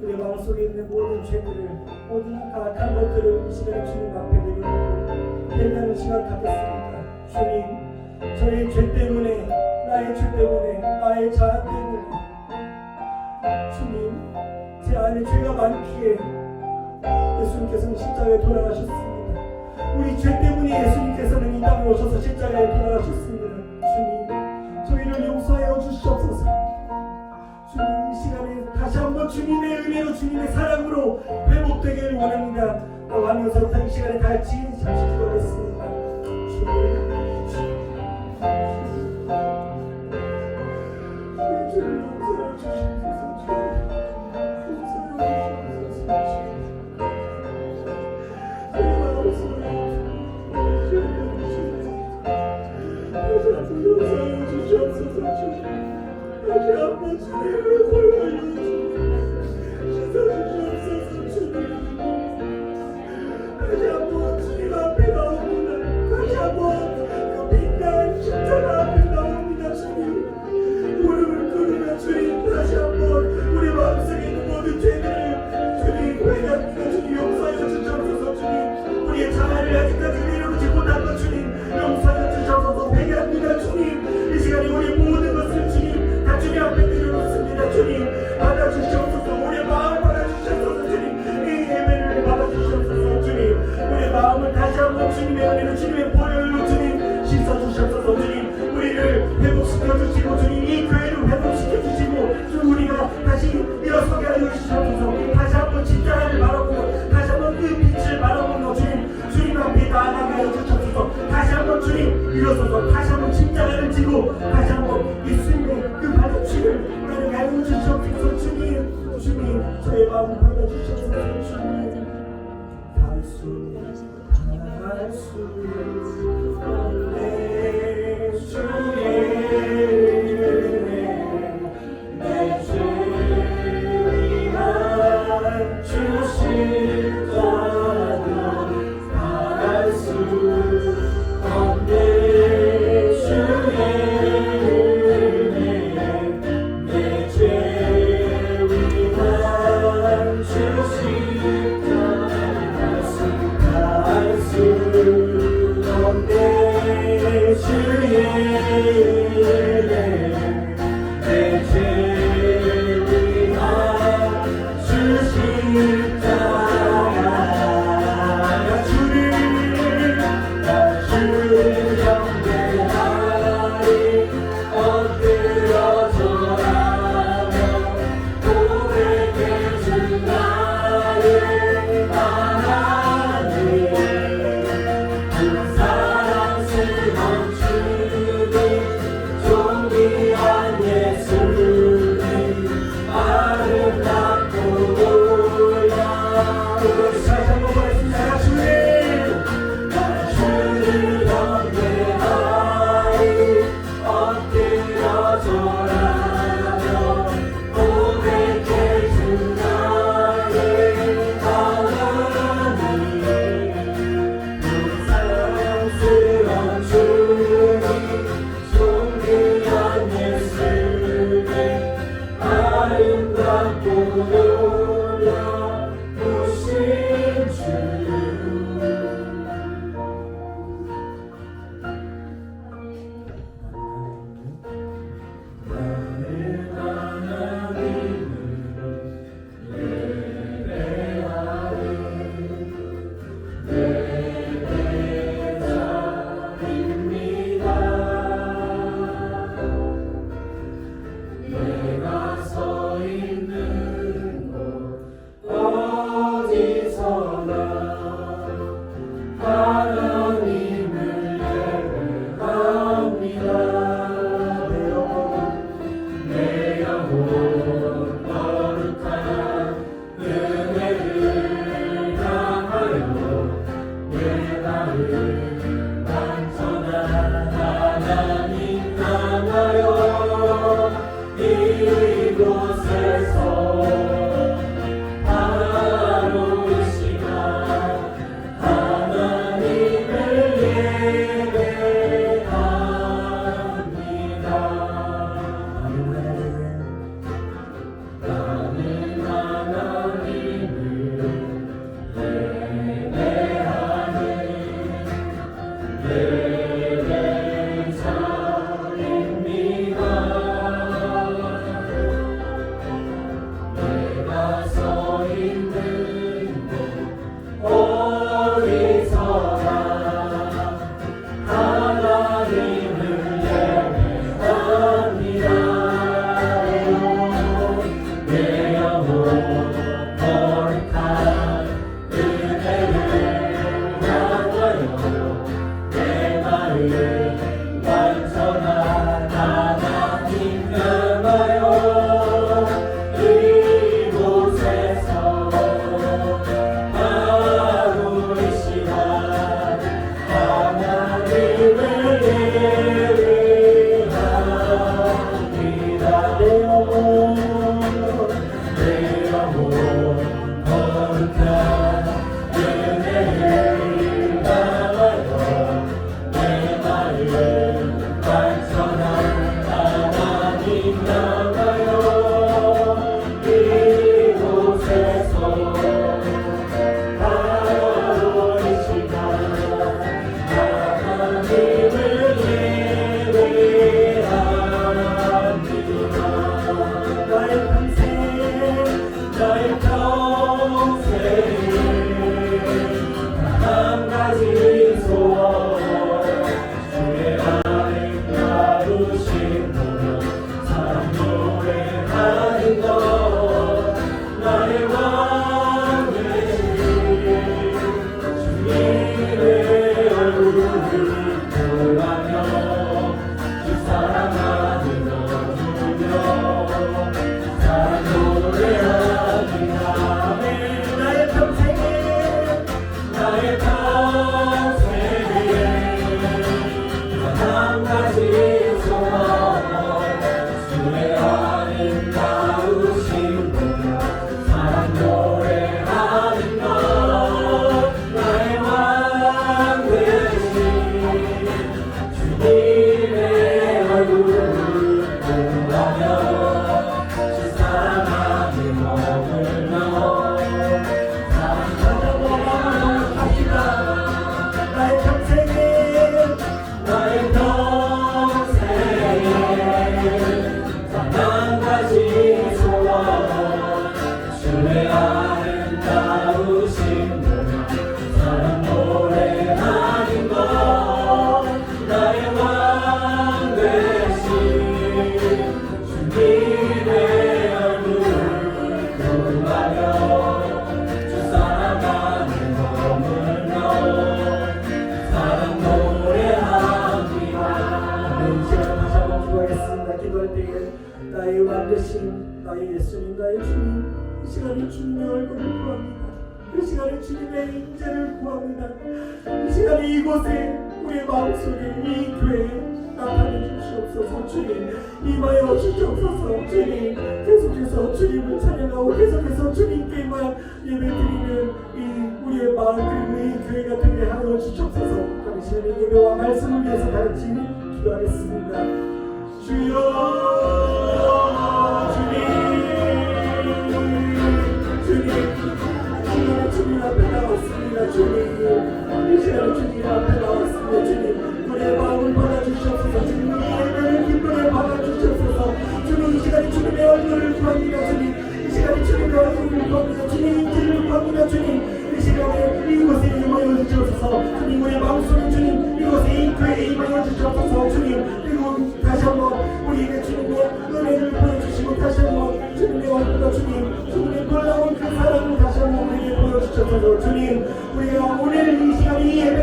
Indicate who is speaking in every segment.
Speaker 1: 우리 마음속에 있는 모든 죄들을, 모든 악한 것들을 이 시간에 주님 앞에 내려놓고 회개하는 시간 갖겠습니다. 주님, 저의 죄 때문에, 나의 죄 때문에, 나의 자아 때문에 주님, 제 안에 죄가 많기에 예수님께서는 십자가에 돌아가셨습니다. 우리 죄 때문에 예수님께서는 이 땅에 오셔서 십자가에 돌아가셨습니다. 주님, 저희를 용서하여 주시옵소서. 주님, 이 시간에 다시 한번 주님의 은혜로, 주님의 사랑으로 회복되기를 원합니다. 하면서 이 시간에 같이 잠시 기도하겠습니다. 주님, 저희를 용서해 주시옵소서. 용서해 주시옵소서. 다시 한번 주님을 보여주시옵소서. 씻어주시옵소서. 주님, 다시 한번 주님 앞에 나옵니다. 다시 한번 그 빛난 십자가 앞에 나옵니다. 주님, 무릎을 꿇으며 주님, 다시 한번 우리 마음속에 있는 모든 죄들을 주님 회개합니다. 주님, 용서하여 주시옵소서. 주님, 우리의 자아를 아직까지 내려놓지 못한 것 주님 용서하여 주시옵소서. 회개합니다. 주님, 이 시간에 우리 모든 것을 주님 다 주님 앞에 내려놓습니다. 주님, 받아주시옵소서. 우리의 마음을 받아주시옵소서. 주님, 이 예배를 받아주시옵소서. 주님, 우리의 마음을 다시 한번 주님의 은혜로, 주님의 보혈로 주님 씻어주시옵소서. 주님, 우리를 회복시켜주시고 주님, 이 교회를 회복시켜주시고 주님, 우리가 다시 일어서게 하여 주시옵소서. 다시 한번 십자가를 바라보고 다시 한번 그 빛을 바라보며 주님 앞에 나아가게 하여 주시옵소서. 다시 한번 주님 일어서서 다시 한번 십자가를 지고 다시 한번 예수님의 그 발의 피를 나를 가여 주시옵소서. 주님, 저의 마음을 받아주시옵소서. 주님, 할 수 없네. 주님, 내 죄만 주시다면 바랄 수 없네. 주의 하나님을 예배합니다. 내 영혼 거룩한 은혜를 향하여 내 마음 완전한 하나님 향하여 이곳에서 바로 이 시간 하나님을 예배합니다. 나는 하나님을 예배하는 예배자입니다. 내가 서 있는 곳 어디서나 하나님을 예배합니다. 내 영혼 거룩한 은혜를 향하여 내 마음 완전한 하나님 향하여 이곳에서 바로 이 시간 하나님을 예배합니다. 내 영혼 거룩한 은혜를 향하여 내 마음 완전한 하나님 향하여 이곳에서 바로 이 시간 하나님을 예배합니다. 나의 평생 한 가지 소원 주의 아름다우신 보며 사랑 노래하는 것 나의 왕 되신 주님의 얼굴을 보라며 주 사랑하는 것 부르며 사랑 노래합니다. 나의 평생에 한 가지 소원 주의 아름다우신 보며 사랑 노래하는 것 나의 왕 되신 주님의 얼굴을 보라며 주 사랑하는 머물며 사랑하자고 합니다. 나의 평생에 한 가지 소원 주의 아름다우신 보며 사랑 노래하는 것 나의 왕 되신 주님의 얼굴을 보라며 주 사랑하는 머물며 사랑 노래합니다. 이 시간 다시 한번 기도하겠습니다. 기도할 때에 나의 왕 되신 나의 예수님 나의 주님 이 시간에 주님의 얼굴을 구합니다. 이 시간에 주님의 인재를 구합니다. 이 시간에 이곳에 우리의 마음속에 이 교회에 나타내 주시옵소서. 주님 임하여 주시옵소서. 주님 계속해서 주님을 찬양하고 계속해서 주님께 예배드리는 이 우리의 마음 그리고 이 교회가 되게 하여 주시옵소서. 그럼 이 시간에 예배와 말씀을 위해서 다같이 기도하겠습니다. 주여 주님 앞에 나왔습니다. 주님 이 시간에 주님 앞에 나왔습니다. 주님 우리의 마음을 받아주시옵소서. 주님 우리 예배를 기쁨에 받아주시옵소서. 주님 이 시간에 주님의 얼굴을 구합니다. 주님 이 시간에 주님의 얼굴을 구합니다. 주님 인지를 구합니다. 주님 이 시간에 이곳에 임하여 주시옵소서. 주님 우리의 마음속에 주님 이곳에 이 교회에 임하여 주시옵소서. 주님 그리고 다시 한번 우리에게 주님의 은혜를 보여주시고 다시 한번 주님의 얼굴과 주님의 놀라운 그 사랑을 다시 한번 우리에게 보여주셔서 주님 우리가 오늘 이 시간에 이 예배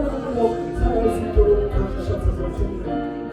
Speaker 1: 하나님으로 살아갈 수 있도록 도와주셔서 주님 감사합니다.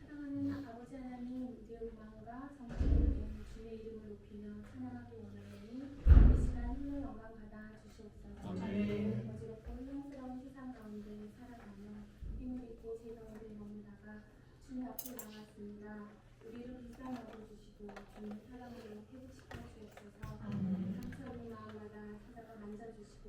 Speaker 2: 사랑하는 아버지 하나님, 우리의 마음과 성품을 주의 이름을 높이며 찬양하기 원하노니 이 시간 홀로 영광 받아 주시옵소서. 어지럽고 혼란스러운 세상 가운데 살아가며 힘을 잃고 죄 가운데 머물다가 주님 앞에 나왔습니다. 우리를 불쌍히 여겨주시고 주님 사랑으로 회복시켜 주옵소서. 상처 있는 마음마다 찾아가 만져주시고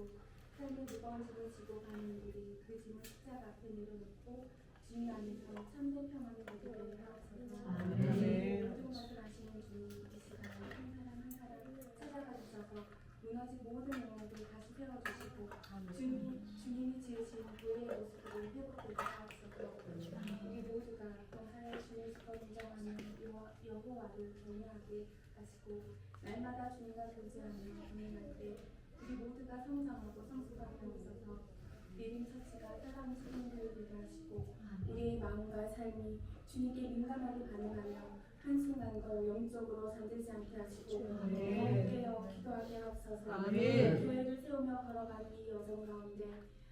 Speaker 2: 삶의 무거운 짐을 지고 가는 우리 그 짐을 십자가 앞에 내려놓고 주님 안에서 참된 평안을 얻게 되게 하옵소서. 모든 것을 아시는 주님, 이 시간 한 사람 한 사람 찾아가 주셔서 무너진 모든 영역을 다시 세워주시고 주님이 지으신 교회의 모습을 회복되게 하옵소서. 우리 모두가 범사에 주님 수고 인정하는 여호와를 경외하게 하시고 날마다 주님과 교제하며 동행할 때 우리 모두가 성장하고 성숙하게 하옵소서. 믿음 처치가 따라온 수준대로 되게 하시고 우리의 마음과 삶이 주님께 민감하게 반응하며 한순간도 영적으로 잠들지 않게 하시고 깨어 기도하게 하옵소서. 교회를 세우며 걸어가는 이 여정 가운데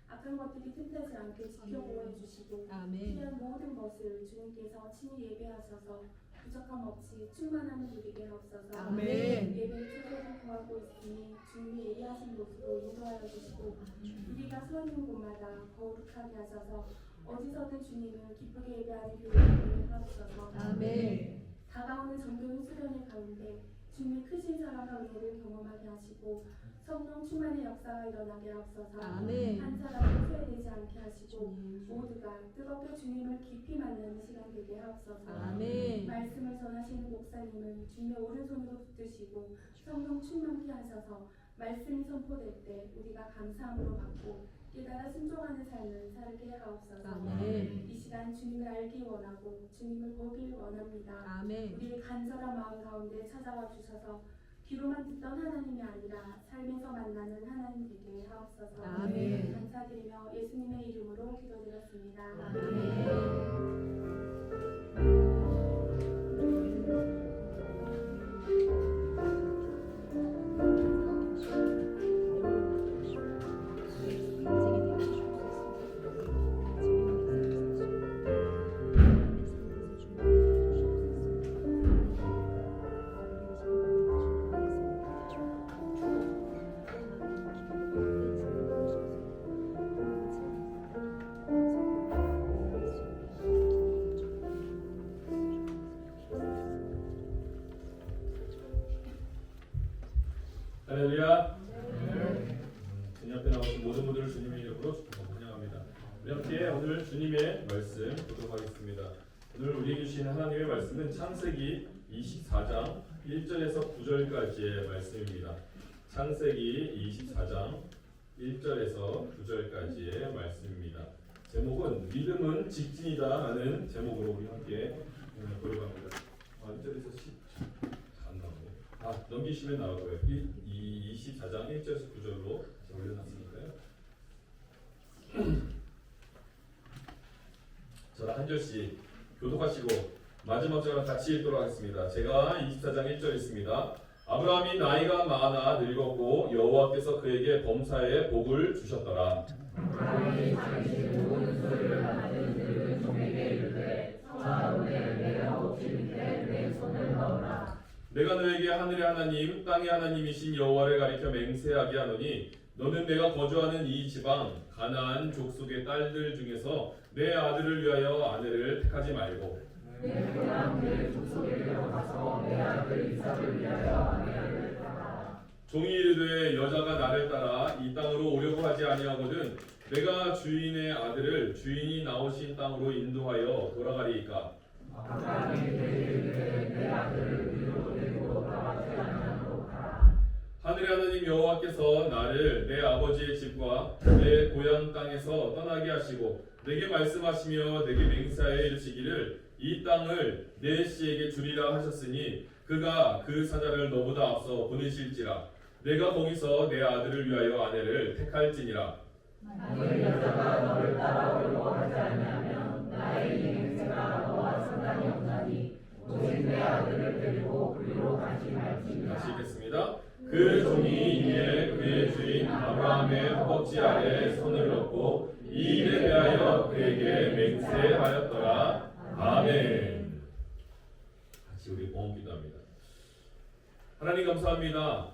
Speaker 2: 악한 것들이 틈타지 않게 지켜보호해 주시고 필요한 모든 것을 주님께서 친히 예배하셔서 부족함 없이 충만함을 누리게 하옵소서. 예배의 초대를 구하고 있으니 주님이 예리하신 곳으로 인도하여 주시고 우리가 서 있는 곳마다 거룩하게 하셔서 어디서든 주님을 기쁘게 예배하는 교회를 하옵소서. 다가오는 정교의 수련의 가운데 주님의 크신 사랑과 은혜를 경험하게 하시고 성령 충만의 역사가 일어나게 하옵소서. 한 사람도 후회되지 않게 하시고 모두가 뜨겁게 주님을 깊이 만나는 시간 되게 하옵소서. 말씀을 전하시는 목사님을 주님의 오른손으로 붙드시고 성령 충만케 하셔서 말씀이 선포될 때 우리가 감사함으로 받고 깨달아 순종하는 삶을 살게 하옵소서. 이 시간 주님을 알기 원하고 주님을 보길 원합니다. 우리의 간절한 마음 가운데 찾아와 주셔서 귀로만 듣던 하나님이 아니라 삶에서 만나는 하나님 되게 하옵소서. 감사드리며 예수님의 이름으로 기도드렸습니다.
Speaker 3: 할렐루야. 주님 앞에 나오신 모든 분들을 주님의 이름으로 환영합니다. 우리 함께 오늘 주님의 말씀 보도록 하겠습니다. 오늘 우리에게 주신 하나님의 말씀은 창세기 24장 1절에서 9절까지의 말씀입니다. 창세기 24장 1절에서 9절까지의 말씀입니다. 제목은 믿음은 직진이다 라는 제목으로 우리 함께 보려고 합니다. 1절에서 10 안 나오네요. 넘기시면 나오고요. 24장 1절에서 9절로 올려놨으니까요. 저랑 한 절씩 교독하시고 마지막 절은 같이 읽도록 하겠습니다. 제가 24장 1절 읽습니다. 아브라함이 나이가 많아 늙었고 여호와께서 그에게 범사에 복을 주셨더라. 아브라함이 자기 모든 소유를 가진 늙은 종에게 이르되 청하오되 내가 옥시 밑에 내 손을 넣으라. 내가 너에게 하늘의 하나님 땅의 하나님이신 여호와를 가리켜 맹세하게 하노니 너는 내가 거주하는 이 지방 가나안 족속의 딸들 중에서 내 아들을 위하여 아내를 택하지 말고 내 고향 내 족속에 들어가서 내 아들 이삭을 위하여 아내를 택하라. 종이 이르되 여자가 나를 따라 이 땅으로 오려고 하지 아니하거든 내가 주인의 아들을 주인이 나오신 땅으로 인도하여 돌아가리이까. 여호와께서 나를 내 아버지의 집과 내 고향 땅에서 떠나게 하시고 내게 말씀하시며 내게 맹세하여 이르시기를 이 땅을 내 씨에게 주리라 하셨으니 그가 그 사자를 너보다 앞서 보내실지라 내가 거기서 내 아들을 위하여 아내를 택할지니라.
Speaker 4: 만일 여자가 너를 따라오려고 하지 아니하면 나의 이 맹세가 너와 상관이 없나니 오직 내 아들을 데리고 그리로 다시 갈지니라.
Speaker 3: 다시 읽겠습니다. 그 종이 이에 그의 주인 아브라함의 허벅지 아래에 손을 넣고 이 일에 대하여 그에게 맹세하였더라. 아멘. 같이 우리 봉헌 기도합니다. 하나님 감사합니다.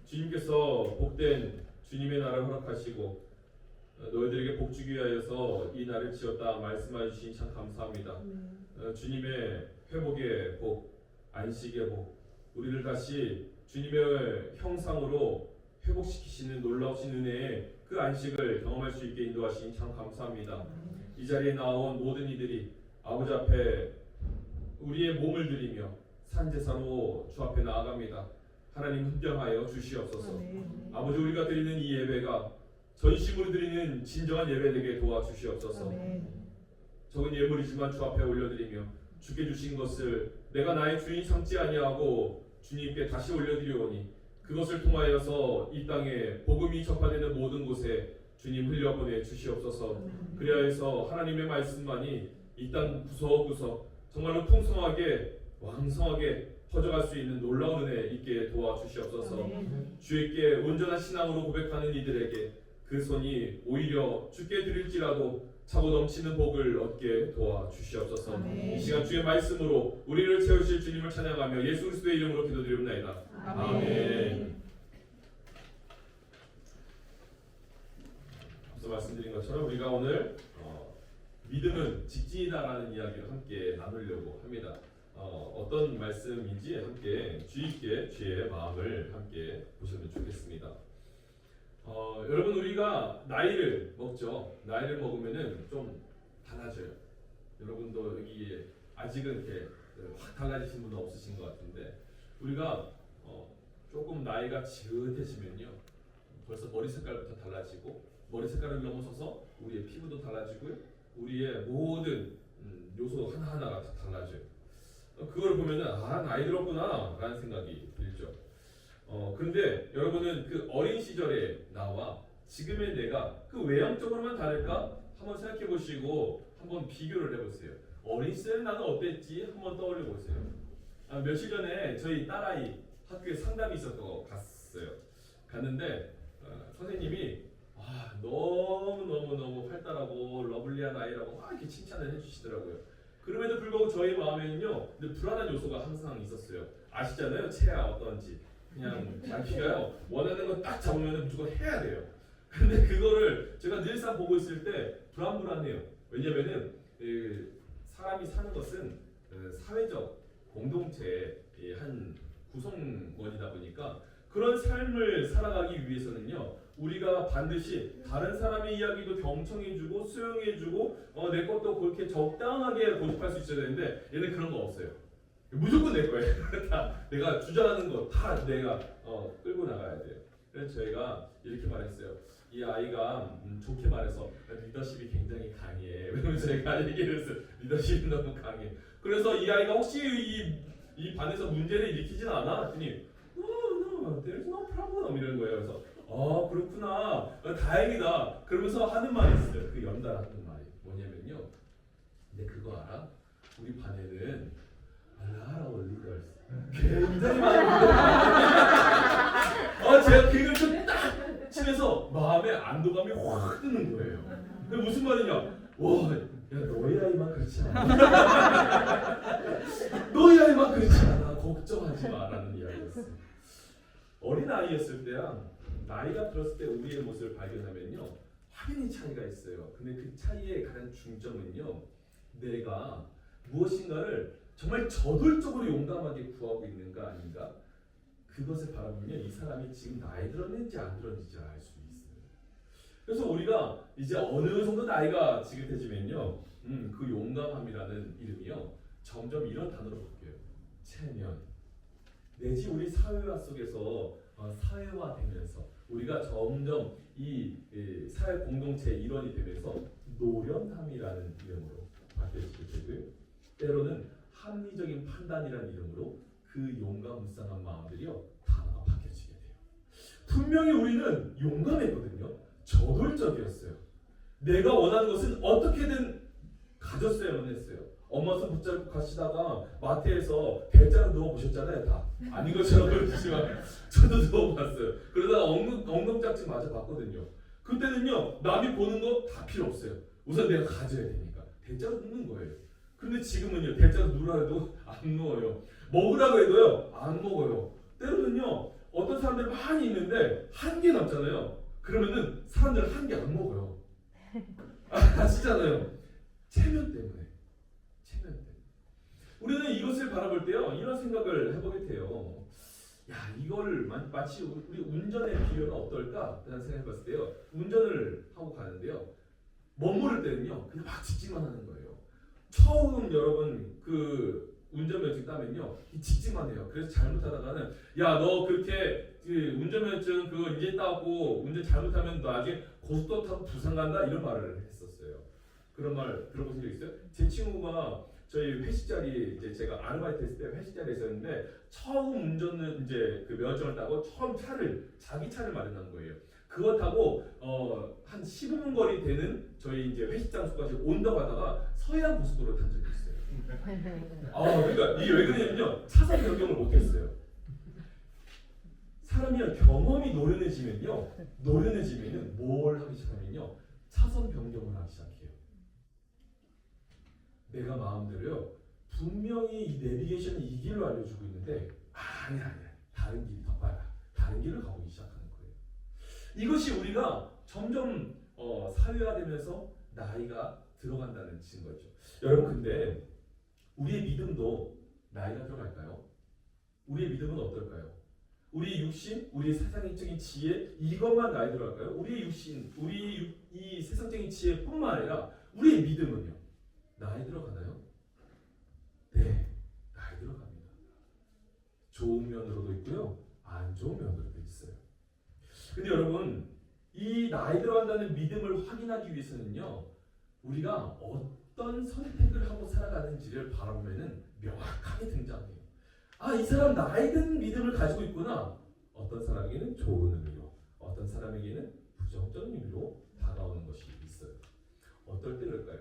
Speaker 3: 주님께서 복된 주님의 날을 허락하시고 너희들에게 복 주기 위하여서 이 날을 지었다 말씀해 주신 참 감사합니다. 주님의 회복의 복, 안식의 복, 우리를 다시 주님의 형상으로 회복시키시는 놀라우신 은혜에 그 안식을 경험할 수 있게 인도하신 참 감사합니다. 이 자리에 나온 모든 이들이 아버지 앞에 우리의 몸을 드리며 산제사로 주 앞에 나아갑니다. 하나님 훈병하여 주시옵소서. 아버지 우리가 드리는 이 예배가 전심으로 드리는 진정한 예배 되게 도와주시옵소서. 적은 예물이지만 주 앞에 올려드리며 주께 주신 것을 내가 나의 주인 삼지 아니하고 주님께 다시 올려드리오니 그것을 통하여서 이 땅에 복음이 전파되는 모든 곳에 주님 흘려보내 주시옵소서. 그리하여서 하나님의 말씀만이 이 땅 구석구석 정말로 풍성하게 왕성하게 퍼져갈 수 있는 놀라운 은혜 있게 도와주시옵소서. 주에게 온전한 신앙으로 고백하는 이들에게 그 손이 오히려 주께 드릴지라도 차고 넘치는 복을 얻게 도와주시옵소서. 이 시간 주의 말씀으로 우리를 채우실 주님을 찬양하며 예수 그리스도의 이름으로 기도드립니다. 아멘. 앞서 말씀드린 것처럼 우리가 오늘 믿음은 직진이다라는 이야기를 함께 나누려고 합니다. 어떤 말씀인지 함께 주의 있게 주의 마음을 함께 보시면 좋겠습니다. 여러분 우리가 나이를 먹죠. 나이를 먹으면은 좀 달라져요. 여러분도 여기 아직은 이렇게 확 달라지신 분은 없으신 것 같은데 우리가 조금 나이가 지긋해지면요 벌써 머리 색깔부터 달라지고 머리 색깔을 넘어서서 우리의 피부도 달라지고요 우리의 모든 요소 하나하나가 다 달라져요. 그걸 보면은 아 나이 들었구나 라는 생각이 들죠. 근데 여러분은 그 어린 시절의 나와 지금의 내가 그 외형적으로만 다를까? 한번 생각해 보시고 한번 비교를 해보세요. 어린 시절에 나는 어땠지? 한번 떠올려 보세요. 며칠 전에 저희 딸아이 학교에 상담이 있었고 갔는데 선생님이 너무 활달하고 러블리한 아이라고 막 이렇게 칭찬을 해주시더라고요. 그럼에도 불구하고 저희 마음에는요 근데 불안한 요소가 항상 있었어요. 아시잖아요 체야 어떤지. 그냥 자기가요 원하는 거 딱 잡으면 무조건 해야 돼요. 근데 그거를 제가 늘상 보고 있을 때 불안해요. 왜냐면은 사람이 사는 것은 사회적 공동체의 한 구성원이다 보니까 그런 삶을 살아가기 위해서는요 우리가 반드시 다른 사람의 이야기도 경청해주고 수용해주고 내 것도 그렇게 적당하게 고집할 수 있어야 되는데 얘는 그런 거 없어요. 무조건 내 거예요. 다 내가 주장하는 거 다 내가 끌고 나가야 돼요. 그래서 저희가 이렇게 말했어요. 이 아이가 좋게 말해서 리더십이 굉장히 강해. 왜냐면 제가 얘기를 했어요. 리더십이 너무 강해. 그래서 이 아이가 혹시 이 반에서 문제를 일으키진 않아? 했더니 No, there's no problem 이러는 거예요. 그래서 그렇구나. 다행이다. 그러면서 하는 말이 있어요. 그 연달아 하는 말이 뭐냐면요. 근데 그거 알아? 우리 반에는 알아 리더스 굉장히 많은 리더가 제가 그걸 좀 딱 치면서 마음에 안도감이 확 드는 거예요. 그게 무슨 말이냐? 와, 야 너희 아이만 그렇지 않아. 너희 아이만 그렇지 않아. 걱정하지 마라는 이야기였어요. 어린 아이였을 때랑 나이가 들었을 때 우리의 모습을 발견하면요 확연히 차이가 있어요. 근데 그 차이의 가장 중점은요 내가 무엇인가를 정말 저돌적으로 용감하게 구하고 있는가 아닌가 그것을 바라보면 이 사람이 지금 나이 들었는지 안 들었는지 알 수 있어요. 그래서 우리가 이제 어느 정도 나이가 지긋해지면요 그 용감함이라는 이름이요 점점 이런 단어로 바뀌어요. 체면 내지 우리 사회화 속에서 사회화되면서 우리가 점점 이 사회 공동체의 일원이 되면서 노련함이라는 이름으로 바뀌어지게 되고요. 때로는 합리적인 판단이라는 이름으로 그 용감무쌍한 마음들이요 단어가 바뀌어지게 돼요. 분명히 우리는 용감했거든요. 저돌적이었어요. 내가 원하는 것은 어떻게든 가졌어야만 했어요. 엄마 손 붙잡고 가시다가 마트에서 배짱 누워보셨잖아요. 다 아닌 것처럼 그러시지만 저도 누워봤어요. 그러다가 엉덩짝지 맞아 봤거든요. 그때는요 남이 보는 거 다 필요 없어요. 우선 내가 가져야 되니까 대자로 눕는 거예요. 그런데 지금은요 대자로 누우라 해도 안 누워요. 먹으라고 해도요 안 먹어요. 때로는요 어떤 사람들이 많이 있는데 한 개 남잖아요. 그러면은 사람들은 한 개 안 먹어요. 아시잖아요. 체면 때문에. 우리는 이것을 바라볼 때요 이런 생각을 해보게 돼요. 야 이걸 마치 우리 운전의 비유는 어떨까? 라는 생각해봤을 때요 운전을 하고 가는데요 멋모를 때는요 그냥 막 직진만 하는 거예요. 처음 여러분 그 운전면허증 따면요 직진만 해요. 그래서 잘못하다가는 야 너 그렇게 그 운전면허증 그거 이제 따고 운전 잘못하면 너 나중에 고속도로 타고 부산 간다 이런 말을 했었어요. 그런 말 들어보신 적 있어요? 제 친구가 저희 회식 자리 이제 제가 아르바이트 했을 때 회식 자리에 있었는데 처음 운전은 이제 그 면허증을 따고 처음 자기 차를 마련한 거예요. 그거 타고 한 15분 거리 되는 저희 이제 회식 장소까지 온다고 하다가 서해안 고속도로 탄 적이 있어요. 그러니까 이게 왜 그러냐면요 차선 변경을 못했어요. 사람이 경험이 노련해지면요 뭘 하기 시작하면요 차선 변경을 하기 시작해요. 내가 마음대로요 분명히 이 내비게이션이 이 길로 알려주고 있는데 아니야 다른 길이 더 빨라. 다른 길을 가보기 시작하는 거예요. 이것이 우리가 점점 사회화되면서 나이가 들어간다는 증거죠. 여러분 근데 우리의 믿음도 나이가 들어갈까요? 우리의 믿음은 어떨까요? 우리의 육신, 우리의 세상적인 지혜 이것만 나이 들어갈까요? 우리의 육신, 이 세상적인 지혜뿐만 아니라 우리의 믿음은요 나이 들어가나요? 네, 나이 들어갑니다. 좋은 면으로도 있고요, 안 좋은 면으로도 있어요. 근데 여러분, 이 나이 들어간다는 믿음을 확인하기 위해서는요, 우리가 어떤 선택을 하고 살아가는지를 바라보면은 명확하게 등장해요. 이 사람 나이 든 믿음을 가지고 있구나. 어떤 사람에게는 좋은 의미로, 어떤 사람에게는 부정적인 의미로 다가오는 것이 있어요. 어떨 때 그럴까요?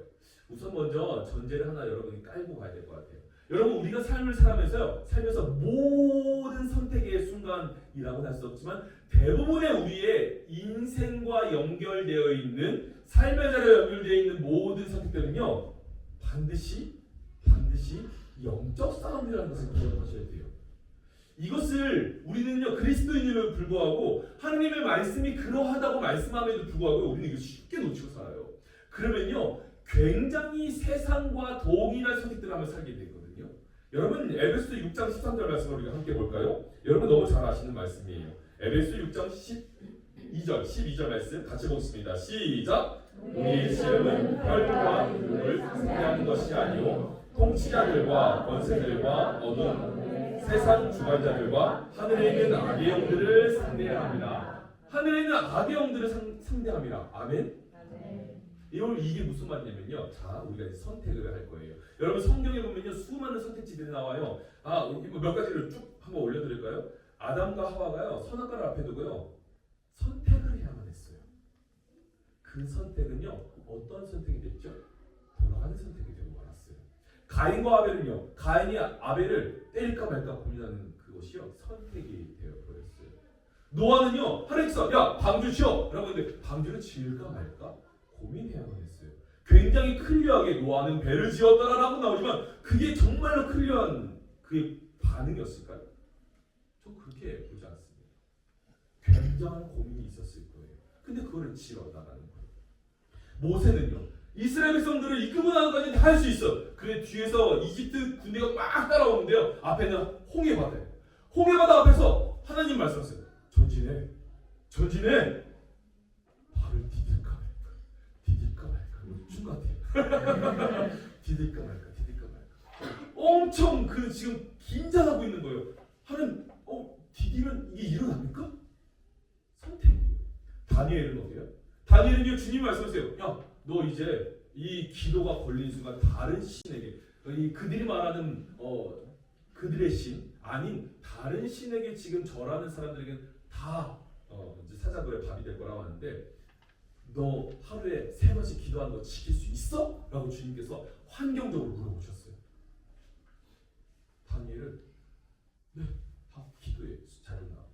Speaker 3: 우선 먼저 전제를 하나 여러분이 깔고 가야 될 것 같아요. 여러분 우리가 삶을 살면서 모든 선택의 순간이라고는 할 수 없지만 대부분의 우리의 인생과 연결되어 있는 삶의 자리에 연결되어 있는 모든 선택들은요 반드시 영적 싸움이라는 것을 기억하셔야 돼요. 이것을 우리는요 그리스도인임에도 불구하고 하나님의 말씀이 그러하다고 말씀함에도 불구하고 우리는 이거 쉽게 놓치고 살아요. 그러면요 굉장히 세상과 동일한 선택들을 하며 살게 되거든요. 여러분 에베소 6장 13절 말씀을 우리가 함께 볼까요? 여러분 너무 잘 아시는 말씀이에요. 에베소 6장 12절 말씀 같이 보겠습니다. 시작! 우리의 시험은 혈과 육을 상대하는 것이 아니요 통치자들과 권세들과 어두운 세상 주관자들과 하늘에 있는 악의 영들을 상대합니다. 하늘에 있는 악의 영들을 상대합니다. 아멘? 이게 무슨 말이냐면요. 자, 우리가 이제 선택을 할 거예요. 여러분 성경에 보면요 수많은 선택지들이 나와요. 몇 가지를 쭉 한번 올려드릴까요? 아담과 하와가요 선악과를 앞에 두고요 선택을 해야만 했어요. 그 선택은요 어떤 선택이 됐죠? 돌아가는 선택이 되고 말았어요. 가인과 아벨은요 가인이 아벨을 때릴까 말까 고민하는 그것이요 선택이 되어 버렸어요. 노아는요 하나님께서 야 방주 지어 라고 했는데 방주를 지을까 말까 고민해야만 했어요. 굉장히 클리어하게 노아는 배를 지었다라고 나오지만 그게 정말로 클리어한 그의 반응이었을까요? 저 그렇게 보지 않습니다. 굉장한 고민이 있었을 거예요. 근데 그거를 지어나가는 거예요. 모세는요 이스라엘 백성들을 이끌고 나가기까지 할 수 있어. 그래 뒤에서 이집트 군대가 막 따라오는데요 앞에는 홍해바다예요. 홍해바다 앞에서 하나님 말씀하세요. 전진해 발을 디딜까 말까 춤 같아요. 디딜까 말까 엄청 지금 긴장하고 있는 거예요. 하나님 디딜까 믿으면 이게 일어납니까? 선택이에요. 다니엘은 어때요? 다니엘은요 주님이 말씀하세요. 야, 너 이제 이 기도가 걸린 순간 다른 신에게 그들이 말하는 그들의 신 아닌 다른 신에게 지금 절하는 사람들에게 다 이제 사자굴의 밥이 될 거라고 하는데 너 하루에 3번씩 기도하는 거 지킬 수 있어? 라고 주님께서 환경적으로 물어보셨어요. 다니엘은 네, 다 기도의 자리로 나오죠.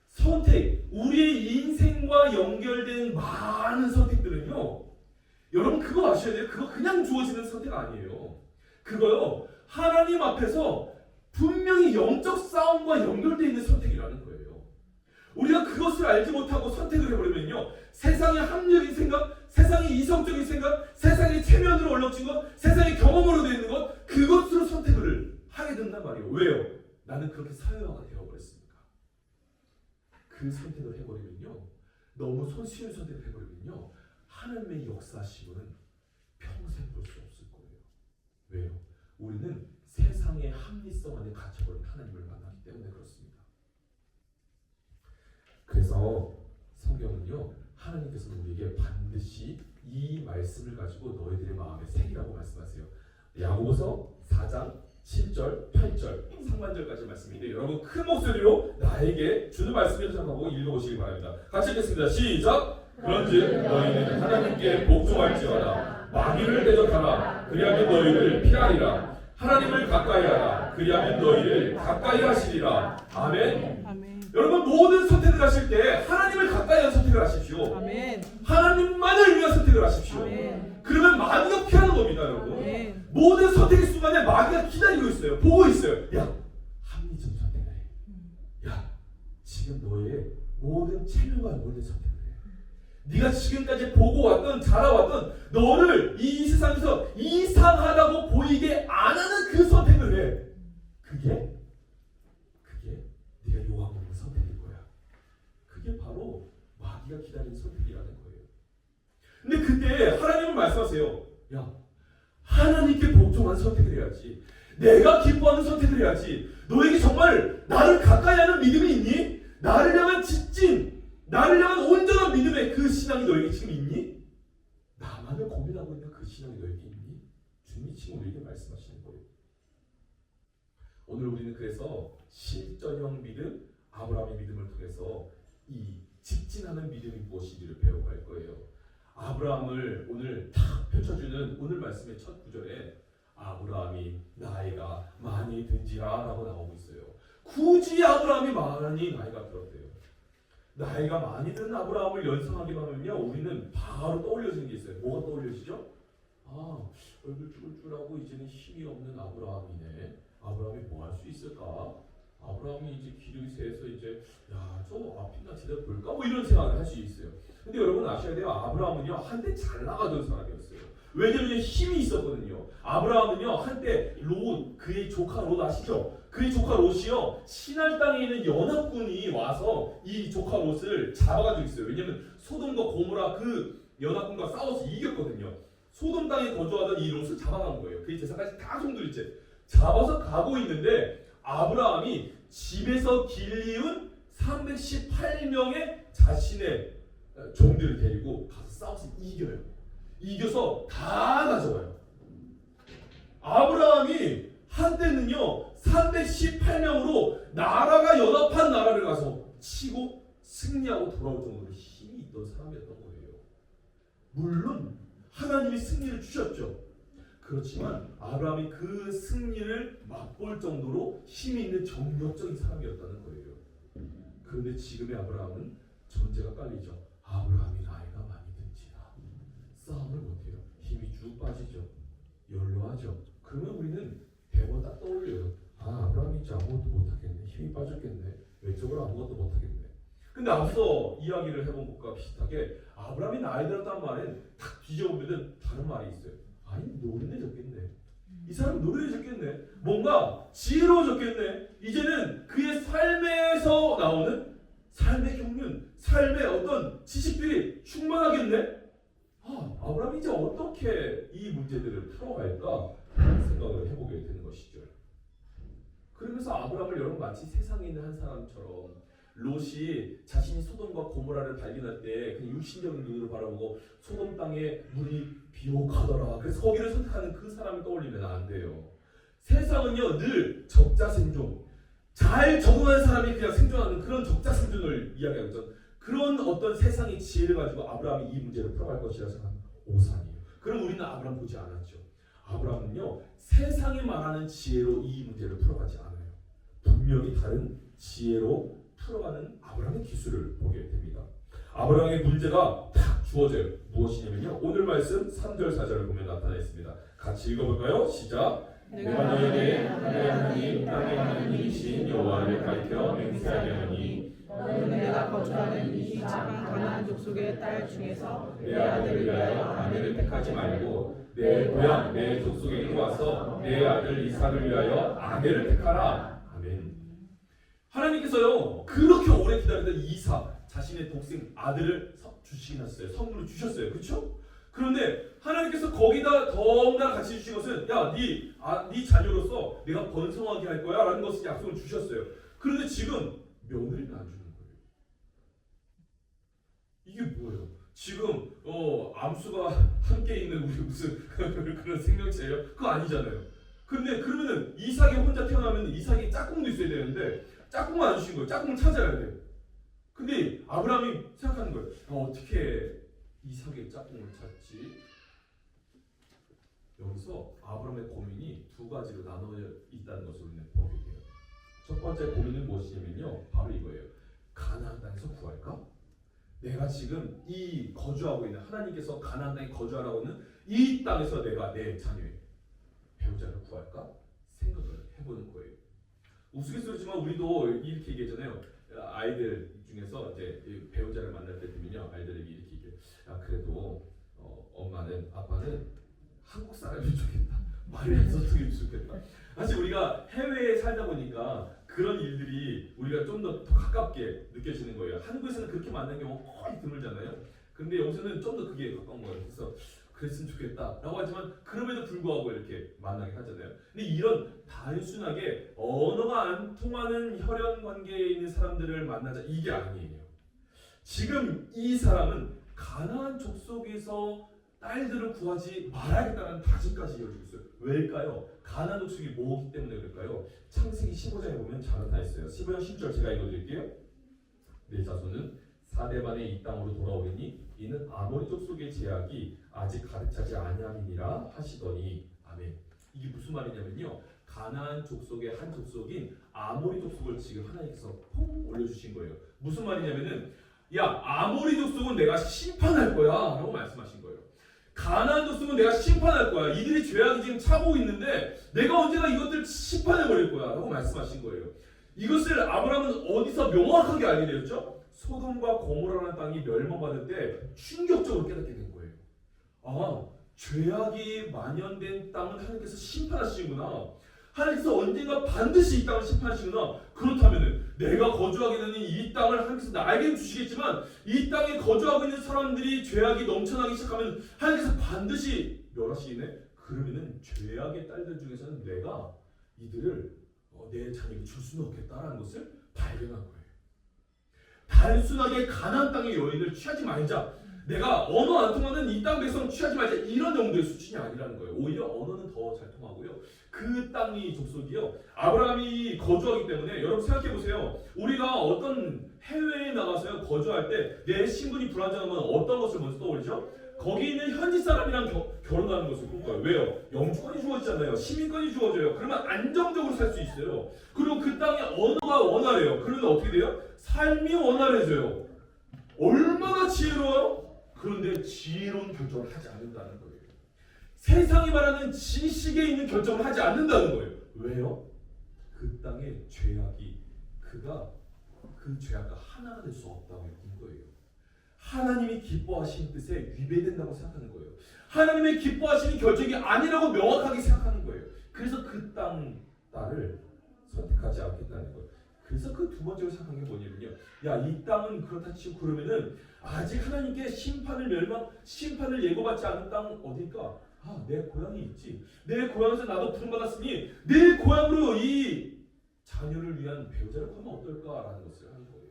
Speaker 3: 선택, 우리의 인생과 연결된 많은 선택들은요, 여러분 그거 아셔야 돼요. 그거 그냥 주어지는 선택 아니에요. 그거요, 하나님 앞에서 분명히 영적 싸움과 연결되어 있는 선택이라는 거예요. 우리가 그것을 알지 못하고 선택을 해버리면요, 세상의 합리적인 생각, 세상의 이성적인 생각, 세상의 체면으로 올라진 것, 세상의 경험으로 되어 있는 것, 그것으로 선택을 하게 된단 말이에요. 왜요? 나는 그렇게 사회화가 되어버렸으니까. 그 선택을 해버리면요, 너무 손쉬운 선택을 해버리면요, 하나님의 역사심은 평생 볼 수 없을 거예요. 왜요? 우리는 세상의 합리성 안에 갇혀버린 하나님을 만나기 때문에 그렇습니다. 그래서 성경은요, 하나님께서는 우리에게 반드시 이 말씀을 가지고 너희들의 마음에 새기라고 말씀하세요. 야고보서 4장 7절, 8절, 상반절까지 말씀인데 여러분 큰 목소리로 나에게 주는 말씀을 생각하고 읽어보시기 바랍니다. 같이 읽겠습니다. 시작! 그런즉 너희는 하나님께 복종할지어다. 마귀를 대적하라. 그리하면 너희를 피하리라. 하나님을 가까이하라. 그리하면 너희를 가까이 하시리라. 아멘. 여러분 모든 선택을 하실 때 하나님을 가까이 하는 선택을 하십시오.
Speaker 5: 아멘.
Speaker 3: 하나님만을 위한 선택을 하십시오.
Speaker 5: 아멘.
Speaker 3: 그러면 마귀가 피하는 겁니다, 여러분.
Speaker 5: 아멘.
Speaker 3: 모든 선택의 순간에 마귀가 기다리고 있어요. 보고 있어요. 야, 합리적 선택을 해. 야, 지금 너의 모든 체면과 연관된 선택을 해. 네가 지금까지 보고 왔던, 자라왔던 너를 이 세상에서 이상하다고 보이게 안 하는 그 선택을 해. 그게 네가 요구하는 선택일 거야. 그게 바로 마귀가 기다리는 선택이라는 거예요. 근데 그때 하나님은 말씀하세요. 야, 하나님께 복종한 선택을 해야지. 내가 기뻐하는 선택을 해야지. 너에게 정말 나를 가까이 하는 믿음이 있니? 나를 향한 지친, 나를 향한 온전한 믿음의 그 신앙이 너에게 지금 있니? 나만을 고민하고 있는 그 신앙이 너에게 있니? 주님이 지금 우리에게 말씀하시는 거예요. 오늘 우리는 그래서 실전형 믿음, 아브라함의 믿음을 통해서 이 직진하는 믿음이 무엇인지를 배워갈 거예요. 아브라함을 오늘 탁 펼쳐주는 오늘 말씀의 첫 구절에 아브라함이 나이가 많이 든지라 라고 나오고 있어요. 굳이 아브라함이 많이 나이가 들었대요. 나이가 많이 든 아브라함을 연상하기만 하면요, 우리는 바로 떠올려지는 게 있어요. 뭐가 떠올려지죠? 아, 얼굴 쭈글쭈글하고 이제는 힘이 없는 아브라함이네. 아브라함이 뭐 할 수 있을까? 아브라함이 이제 기력이 세서 이제 저 앞이나 제대로 볼까? 뭐 이런 생각을 할 수 있어요. 근데 여러분 아셔야 돼요. 아브라함은요 한때 잘 나가던 사람이었어요. 왜냐면 힘이 있었거든요. 아브라함은요 한때 롯, 그의 조카 롯 아시죠? 그의 조카 롯이요 시날 땅에 있는 연합군이 와서 이 조카 롯을 잡아가지고 있어요. 왜냐면 소돔과 고모라 그 연합군과 싸워서 이겼거든요. 소돔 땅에 거주하던 이 롯을 잡아간 거예요. 그의 재산까지 다 송두리째 잡아서 가고 있는데 아브라함이 집에서 길리운 318명의 자신의 종들을 데리고 가서 싸워서 이겨요. 이겨서 다 가져와요. 아브라함이 한때는요 318명으로 나라가 연합한 나라를 가서 치고 승리하고 돌아올 정도로 힘이 있던 사람이었던 거예요. 물론 하나님이 승리를 주셨죠. 그렇지만 아브라함이 그 승리를 맛볼 정도로 힘이 있는 정력적인 사람이었다는 거예요. 그런데 지금의 아브라함은 전제가 깔리죠. 아브라함이 나이가 많이 든지라 싸움을 못해요. 힘이 쭉 빠지죠. 연로하죠. 그러면 우리는 대본 딱 떠올려요. 아, 아브라함이 이제 아무것도 못하겠네. 힘이 빠졌겠네. 외적으로 아무것도 못하겠네. 근데 앞서 이야기를 해본 것과 비슷하게 아브라함이 나이 들었다는 말은 딱 뒤져보면 다른 말이 있어요. 아니, 노련해졌겠네. 이 사람 노련해졌겠네. 뭔가 지혜로워졌겠네. 이제는 그의 삶에서 나오는 삶의 경륜, 삶의 어떤 지식들이 충만하겠네. 아, 아브라함이 이제 어떻게 이 문제들을 풀어갈까 하는 생각을 해보게 되는 것이죠. 그러면서 그래서 아브라함을 여러분 마치 세상에 있는 한 사람처럼 롯이 자신이 소돔과 고모라를 발견할 때 그냥 육신적인 눈으로 바라보고 소돔 땅에 물이 비옥하더라. 그래서 거기를 선택하는 그 사람을 떠올리면 안 돼요. 세상은요 늘 적자생존, 잘 적응하는 사람이 그냥 생존하는 그런 적자생존을 이야기하고 있죠. 그런 어떤 세상의 지혜를 가지고 아브라함이 이 문제를 풀어갈 것이라 생각하는 오산이에요. 그럼 우리는 아브라함 보지 않았죠. 아브라함은요 세상이 말하는 지혜로 이 문제를 풀어가지 않아요. 분명히 다른 지혜로 풀어가는 아브라함의 기술을 보게 됩니다. 아브라함의 문제가 딱 주어져요. 무엇이냐면요 오늘 말씀 3절 4절을 보면 나타나 있습니다. 같이 읽어볼까요? 시작. 내가 너에게 하늘의 하나님 땅의 하나님이신 여호와를 가리켜 맹세하게 하니
Speaker 4: 너는 내가 거주하는 이 작은 가나안 족속의 딸 중에서
Speaker 3: 내 아들을 위하여 아내를 택하지 말고 내 고향 내 족속에 들어와서 내 아들 이삭을 위하여 아내를 택하라. 아멘. 하나님께서요 그렇게 오래 기다리던 이삭 자신의 독생 아들을 주시긴 하셨어요. 선물로 주셨어요. 그렇죠? 그런데 하나님께서 거기다 더군다나 같이 주신 것은 네 자녀로서 내가 번성하게 할 거야 라는 것을 약속을 주셨어요. 그런데 지금 며느리는 안 주는 거예요. 이게 뭐예요? 지금 암수가 함께 있는 우리 무슨 그런 생명체예요? 그거 아니잖아요. 근데 그러면은 이삭이 혼자 태어나면 이삭이 짝꿍도 있어야 되는데 짝꿍을 안 주신 거예요. 짝꿍을 찾아야 돼요. 근데 아브라함이 생각하는 거예요. 어떻게 이삭의 짝꿍을 찾지? 여기서 아브라함의 고민이 두 가지로 나눠져 있다는 것을 우리는 보게 돼요. 첫 번째 고민은 무엇이냐면요 바로 이거예요. 가나안 땅에서 구할까? 내가 지금 이 거주하고 있는 하나님께서 가나안 땅에 거주하라고 하는 이 땅에서 내가 내 자녀의 배우자를 구할까? 생각을 해보는 거예요. 우스갯소리지만 우리도 이렇게 얘기하잖아요. 아이들 중에서 이제 배우자를 만날 때 되면요 아이들에게 이렇게 얘기해요. 야 그래도 엄마는 아빠는 한국 사람이 좋겠다. 말을 안 썼으면 좋겠다. 사실 우리가 해외에 살다 보니까 그런 일들이 우리가 좀 더 가깝게 느껴지는 거예요. 한국에서는 그렇게 만나는 경우가 거의 드물잖아요. 근데 여기서는 좀 더 그게 가까운 거예요. 그래서 그랬으면 좋겠다라고 하지만 그럼에도 불구하고 이렇게 만나게 하잖아요. 근데 이런 단순하게 언어가 안 통하는 혈연 관계에 있는 사람들을 만나자 이게 아니에요. 지금 이 사람은 가나안 족속에서 딸들을 구하지 말아야겠다는 다짐까지 이어지고 있어요. 왜일까요? 가나안 족속이 뭐기 때문에 그럴까요? 창세기 15장에 보면 잘 나타나 있어요. 15장 10절 제가 읽어드릴게요. 내 자손은 사대반에 이 땅으로 돌아오리니 이는 아모리 족속의 제약이 아직 가득 차지 아니함이니라 하시더니 아멘. 이게 무슨 말이냐면요 가나안 족속의 한 족속인 아모리 족속을 지금 하나님께서 퐁 올려주신 거예요. 무슨 말이냐면은 야 아모리 족속은 내가 심판할 거야 라고 말씀하신 거예요. 가나안 족속은 내가 심판할 거야. 이들이 죄악이 지금 차고 있는데 내가 언제나 이것들 심판해버릴 거야 라고 말씀하신 거예요. 이것을 아브라함은 어디서 명확하게 알게 되었죠? 소돔과 고모라라는 땅이 멸망받을 때 충격적으로 깨닫게 된 거예요. 아, 죄악이 만연된 땅은 하나님께서 심판하시는구나. 하나님께서 언젠가 반드시 이 땅을 심판하시구나. 그렇다면 내가 거주하게 되는 이 땅을 하나님께서 나에게 주시겠지만 이 땅에 거주하고 있는 사람들이 죄악이 넘쳐나기 시작하면 하나님께서 반드시 멸하시겠네. 그러면은 죄악의 딸들 중에서는 내가 이들을 내 자녀에게 줄 수는 없겠다라는 것을 발견한 거예요. 단순하게 가나안 땅의 여인을 취하지 말자. 내가 언어 안 통하는 이 땅 백성 취하지 말자. 이런 정도의 수준이 아니라는 거예요. 오히려 언어는 더 잘 통하고요. 그 땅이 족속이요. 아브라함이 거주하기 때문에 여러분 생각해 보세요. 우리가 어떤 해외에 나가서요 거주할 때 내 신분이 불안정하면 어떤 것을 먼저 떠올리죠? 거기 있는 현지 사람이랑 결혼하는 것을 꿈꿔요. 왜요? 영주권이 주어지잖아요. 시민권이 주어져요. 그러면 안정적으로 살 수 있어요. 그리고 그 땅의 언어가 원활해요. 그러면 어떻게 돼요? 삶이 원활해져요. 얼마나 지혜로워요? 그런데 지혜로운 결정을 하지 않는다는 거예요. 세상이 말하는 지식에 있는 결정을 하지 않는다는 거예요. 왜요? 그 땅의 죄악이 그가 그 죄악과 하나가 될 수 없다고 본 거예요. 하나님이 기뻐하시는 뜻에 위배된다고 생각하는 거예요. 하나님의 기뻐하시는 결정이 아니라고 명확하게 생각하는 거예요. 그래서 그 딸을 선택하지 않겠다는 거예요. 그래서 그 두 번째로 생각한 게 뭐냐면요. 야, 이 땅은 그렇다 치고 그러면은 아직 하나님께 심판을 예고받지 않은 땅 어딜까? 아, 내 고향이 있지. 내 고향에서 나도 부름받았으니 내 고향으로 이 자녀 만한 배우자를 구하면 어떨까라는 것을 하는 거예요.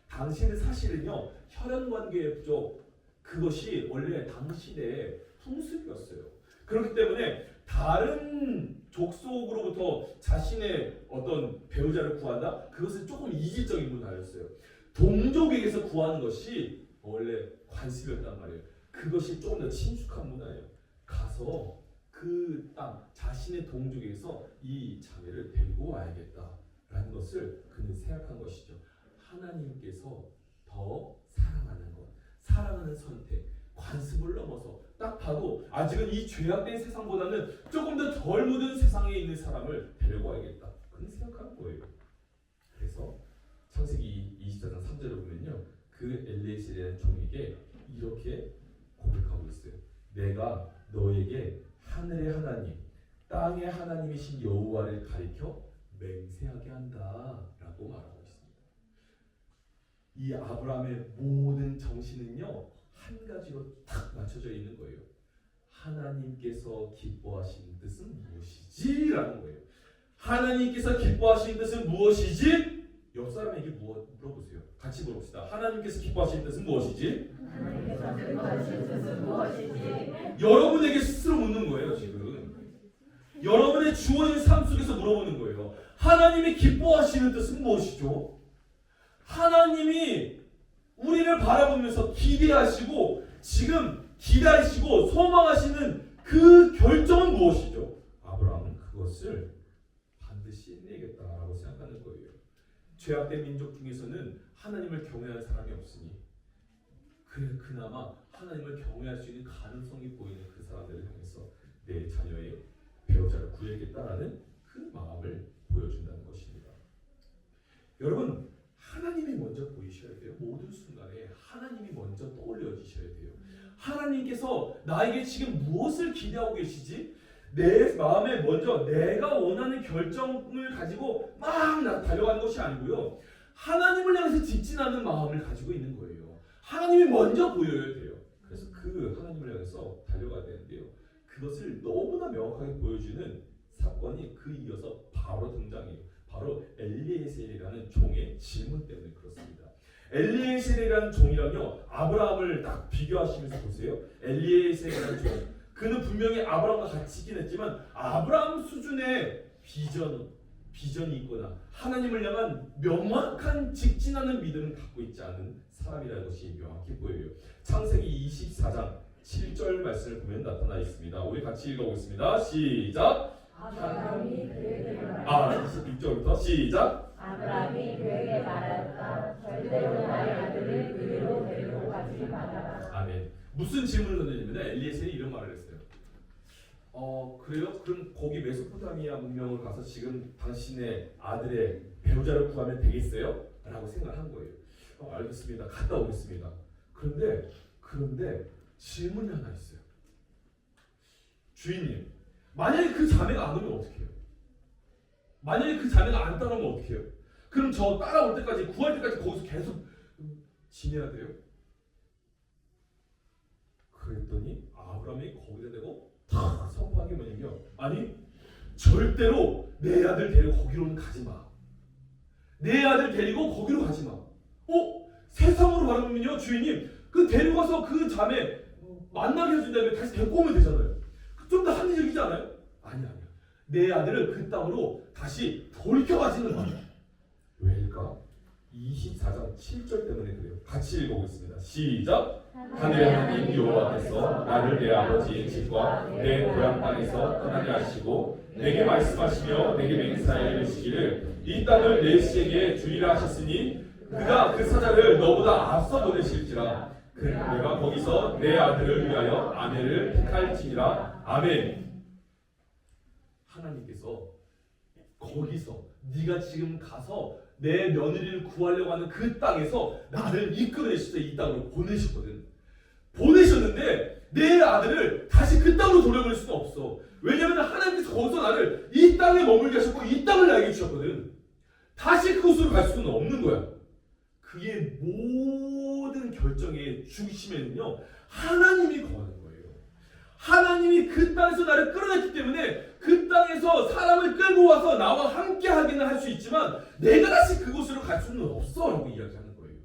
Speaker 3: 당신은 사실은요 혈연 관계의 부족 그것이 원래 당신의 풍습이었어요. 그렇기 때문에 다른 족속으로부터 자신의 어떤 배우자를 구한다? 그것은 조금 이질적인 부분을 알렸어요. 동족에게서 구하는 것이 원래 관습이었단 말이에요. 그것이 조금 더 친숙한 문화예요. 가서 그 땅, 자신의 동족에게서 이 자매를 데리고 와야겠다라는 것을 그는 생각한 것이죠. 하나님께서 더 사랑하는 것, 사랑하는 선택, 관습을 넘어서 딱 봐도 아직은 이 죄악된 세상보다는 조금 더 덜 묻은 세상에 있는 사람을 데리고 와야겠다. 그런 생각하는 거예요. 그래서 창세기 24장 3절을 보면요. 그 엘리에셀이라는 종에게 이렇게 고백하고 있어요. 내가 너에게 하늘의 하나님, 땅의 하나님이신 여호와를 가리켜 맹세하게 한다라고 말하고 있습니다. 이 아브라함의 모든 정신은요. 한 가지로 딱 맞춰져 있는 거예요. 하나님께서 기뻐하시는 뜻은 무엇이지? 라는 거예요. 하나님께서 기뻐하시는 뜻은 무엇이지? 옆 사람에게 물어보세요. 같이 물어봅시다. 하나님께서 기뻐하시는 뜻은 무엇이지?
Speaker 4: 하나님께서 기뻐하시는 뜻은 무엇이지?
Speaker 3: 여러분에게 스스로 묻는 거예요. 지금 여러분의 주어진 삶 속에서 물어보는 거예요. 하나님이 기뻐하시는 뜻은 무엇이죠? 하나님이 우리를 바라보면서 기대하시고 지금 기다리시고 소망하시는 그 결정은 무엇이죠? 아브라함은 그것을 반드시 해내겠다라고 생각하는 거예요. 죄악된 민족 중에서는 하나님을 경외하는 사람이 없으니 그나마 하나님을 경외할 수 있는 가능성이 보이는 그 사람들을 향해서 내 자녀의 배우자를 구해야겠다라는 그 마음을 보여준다는 것입니다. 여러분 하나님이 먼저 보이셔야 돼요. 모든 순간에 하나님이 먼저 떠올려지셔야 돼요. 하나님께서 나에게 지금 무엇을 기대하고 계시지? 내 마음에 먼저 내가 원하는 결정을 가지고 막 달려가는 것이 아니고요. 하나님을 향해서 직진하는 마음을 가지고 있는 거예요. 하나님이 먼저 보여야 돼요. 그래서 그 하나님을 향해서 달려가야 되는데요. 그것을 너무나 명확하게 보여주는 사건이 그 이어서 바로 등장해요. 바로 엘리에셀이라는 종의 질문 때문에 그렇습니다. 엘리에셀이라는 종이랑요 아브라함을 딱 비교하시면서 보세요. 엘리에셀이라는 종, 그는 분명히 아브라함과 같이 있긴 했지만 아브라함 수준의 비전이 있거나 하나님을 향한 명확한 직진하는 믿음을 갖고 있지 않은 사람이라는 것이 명확히 보여요. 창세기 24장 7절 말씀을 보면 나타나 있습니다. 우리 같이 읽어보겠습니다. 시작.
Speaker 4: 아브라함이 그에게 말하였다.
Speaker 3: 26절부터 시작.
Speaker 4: 아브라함이 그에게 말하였다. 절대로 나의 아들을 그리로 데리고 가지 말아라.
Speaker 3: 아멘. 무슨 질문을 던졌냐면 엘리에셀이 이런 말을 했어요. 그래요? 그럼 거기 메소포타미아 문명을 가서 지금 당신의 아들의 배우자를 구하면 되겠어요? 라고 생각을 한 거예요. 알겠습니다. 갔다 오겠습니다. 그런데 질문이 하나 있어요. 주인님, 만약에 그 자매가 안 오면 어떻게 해요? 만약에 그 자매가 안 따라오면 어떻게 해요? 그럼 저 따라올 때까지, 구할 때까지 거기서 계속 지내야 돼요? 그랬더니 아브라함이 거기다 대고 탁 선포한 게 뭐냐면요. 아니, 절대로 내 아들 데리고 거기로는 가지 마. 내 아들 데리고 거기로 가지 마. 세상으로 말하면요, 주인님, 그 데려가서 그 자매 만나게 해준 다음에 다시 데리고 오면 되잖아요. 좀 더 합리적이지 않아요? 아니야. 내 아들을 그 땅으로 다시 돌려가지는 마. 왜일까? 24장 7절 때문에 그래요. 같이 읽어보겠습니다. 시작. 하늘의 하나님 여호와께서 나를 내 아버지의 집과 내 고향 땅에서 떠나게 하시고 내게 말씀하시며 내게 맹세하여 이르시기를 이 땅을 내 씨에게 주리라 하셨으니 그가 그 사자를 너보다 앞서 보내실지라 내가 거기서 내 아들을 위하여 아내를 택할지니라. 아멘. 하나님께서 거기서 네가 지금 가서 내 며느리를 구하려고 하는 그 땅에서 나를 이끌어내셔서 이 땅으로 보내셨거든. 보내셨는데 내 아들을 다시 그 땅으로 돌려보낼 수는 없어. 왜냐하면 하나님께서 거기서 나를 이 땅에 머물게 하셨고 이 땅을 나에게 주셨거든. 다시 그곳으로 갈 수는 없는 거야. 그의 모든 결정의 중심에는요 하나님이 거하는 거예요. 하나님이 그 땅에서 나를 끌어냈기 때문에 그 땅에서 사람을 끌고 와서 나와 함께 하기는 할 수 있지만 내가 다시 그곳으로 갈 수는 없어 라고 이야기하는 거예요.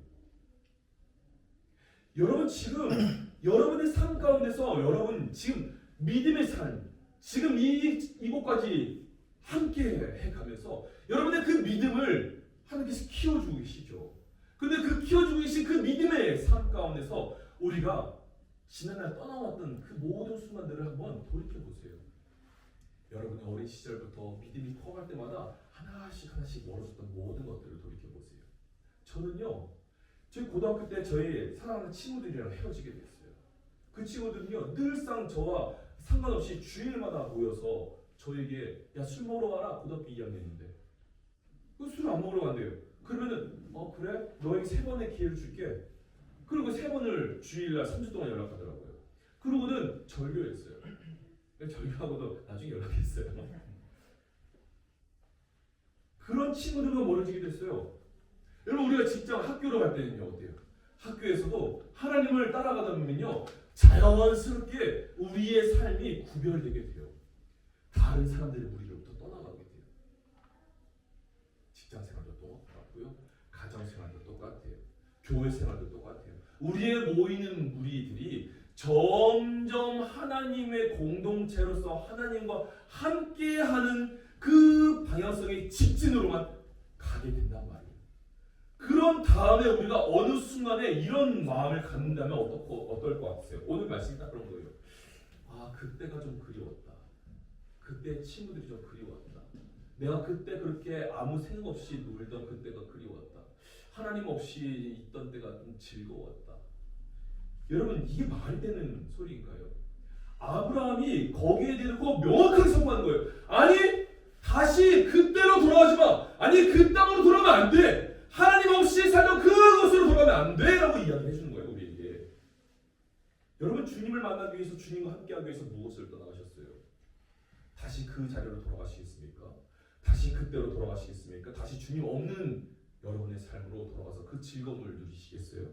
Speaker 3: 여러분 지금 여러분의 삶 가운데서 여러분 지금 믿음의 삶 지금 이곳까지 함께 해가면서 여러분의 그 믿음을 하나님께서 키워주고 계시죠. 근데 그 키워주고 계신 그 믿음의 삶 가운데서 우리가 지난날 떠나왔던 그 모든 순간들을 한번 돌이켜보세요. 여러분의 어린 시절부터 믿음이 커갈 때마다 하나씩 멀어졌던 모든 것들을 돌이켜보세요. 저는요, 저희 고등학교 때 저희 사랑하는 친구들이랑 헤어지게 됐어요. 그 친구들은요, 늘상 저와 상관없이 주일마다 모여서 저에게 야, 술 먹으러 와라. 고등학교 2학년인데 술 안 먹으러 간대요. 그러면은 그래? 너에게 3번의 기회를 줄게. 그리고 3번을 주일날 3주 동안 연락하더라고요. 그러고는 절교했어요. 절교하고도 나중에 연락했어요. 그런 친구들과 멀어지게 됐어요. 여러분 우리가 직장 학교로 갈 때는요 어때요? 학교에서도 하나님을 따라가다 보면요 자연스럽게 우리의 삶이 구별되게 돼요. 다른 사람들의 무리로부터 떠나가게 돼요. 직장 생활도 똑같고요. 가정 생활도 똑같아요. 교회 생활도 똑같아요. 우리의 모이는 무리들이 점점 하나님의 공동체로서 하나님과 함께하는 그 방향성의 직진으로만 가게 된단 말이에요. 그런 다음에 우리가 어느 순간에 이런 마음을 갖는다면 어떨 것 같으세요? 오늘 말씀이 딱 그런 거예요. 아, 그때가 좀 그리웠다. 그때 친구들이 좀 그리웠다. 내가 그때 그렇게 아무 생각 없이 놀던 그때가 그리웠다. 하나님 없이 있던 때가 좀 즐거웠다. 여러분 이게 말이 되는 소리인가요? 아브라함이 거기에 대해서 명확하게 선포하는 거예요. 아니 다시 그때로 돌아가지 마. 아니 그 땅으로 돌아가면 안 돼. 하나님 없이 살던 그곳으로 돌아가면 안 돼. 라고 이야기해 주는 거예요 우리에게. 여러분 주님을 만나기 위해서 주님과 함께하기 위해서 무엇을 떠나가셨어요? 다시 그 자리로 돌아가시겠습니까? 다시 그때로 돌아가시겠습니까? 다시 주님 없는 여러분의 삶으로 돌아가서 그 즐거움을 누리시겠어요?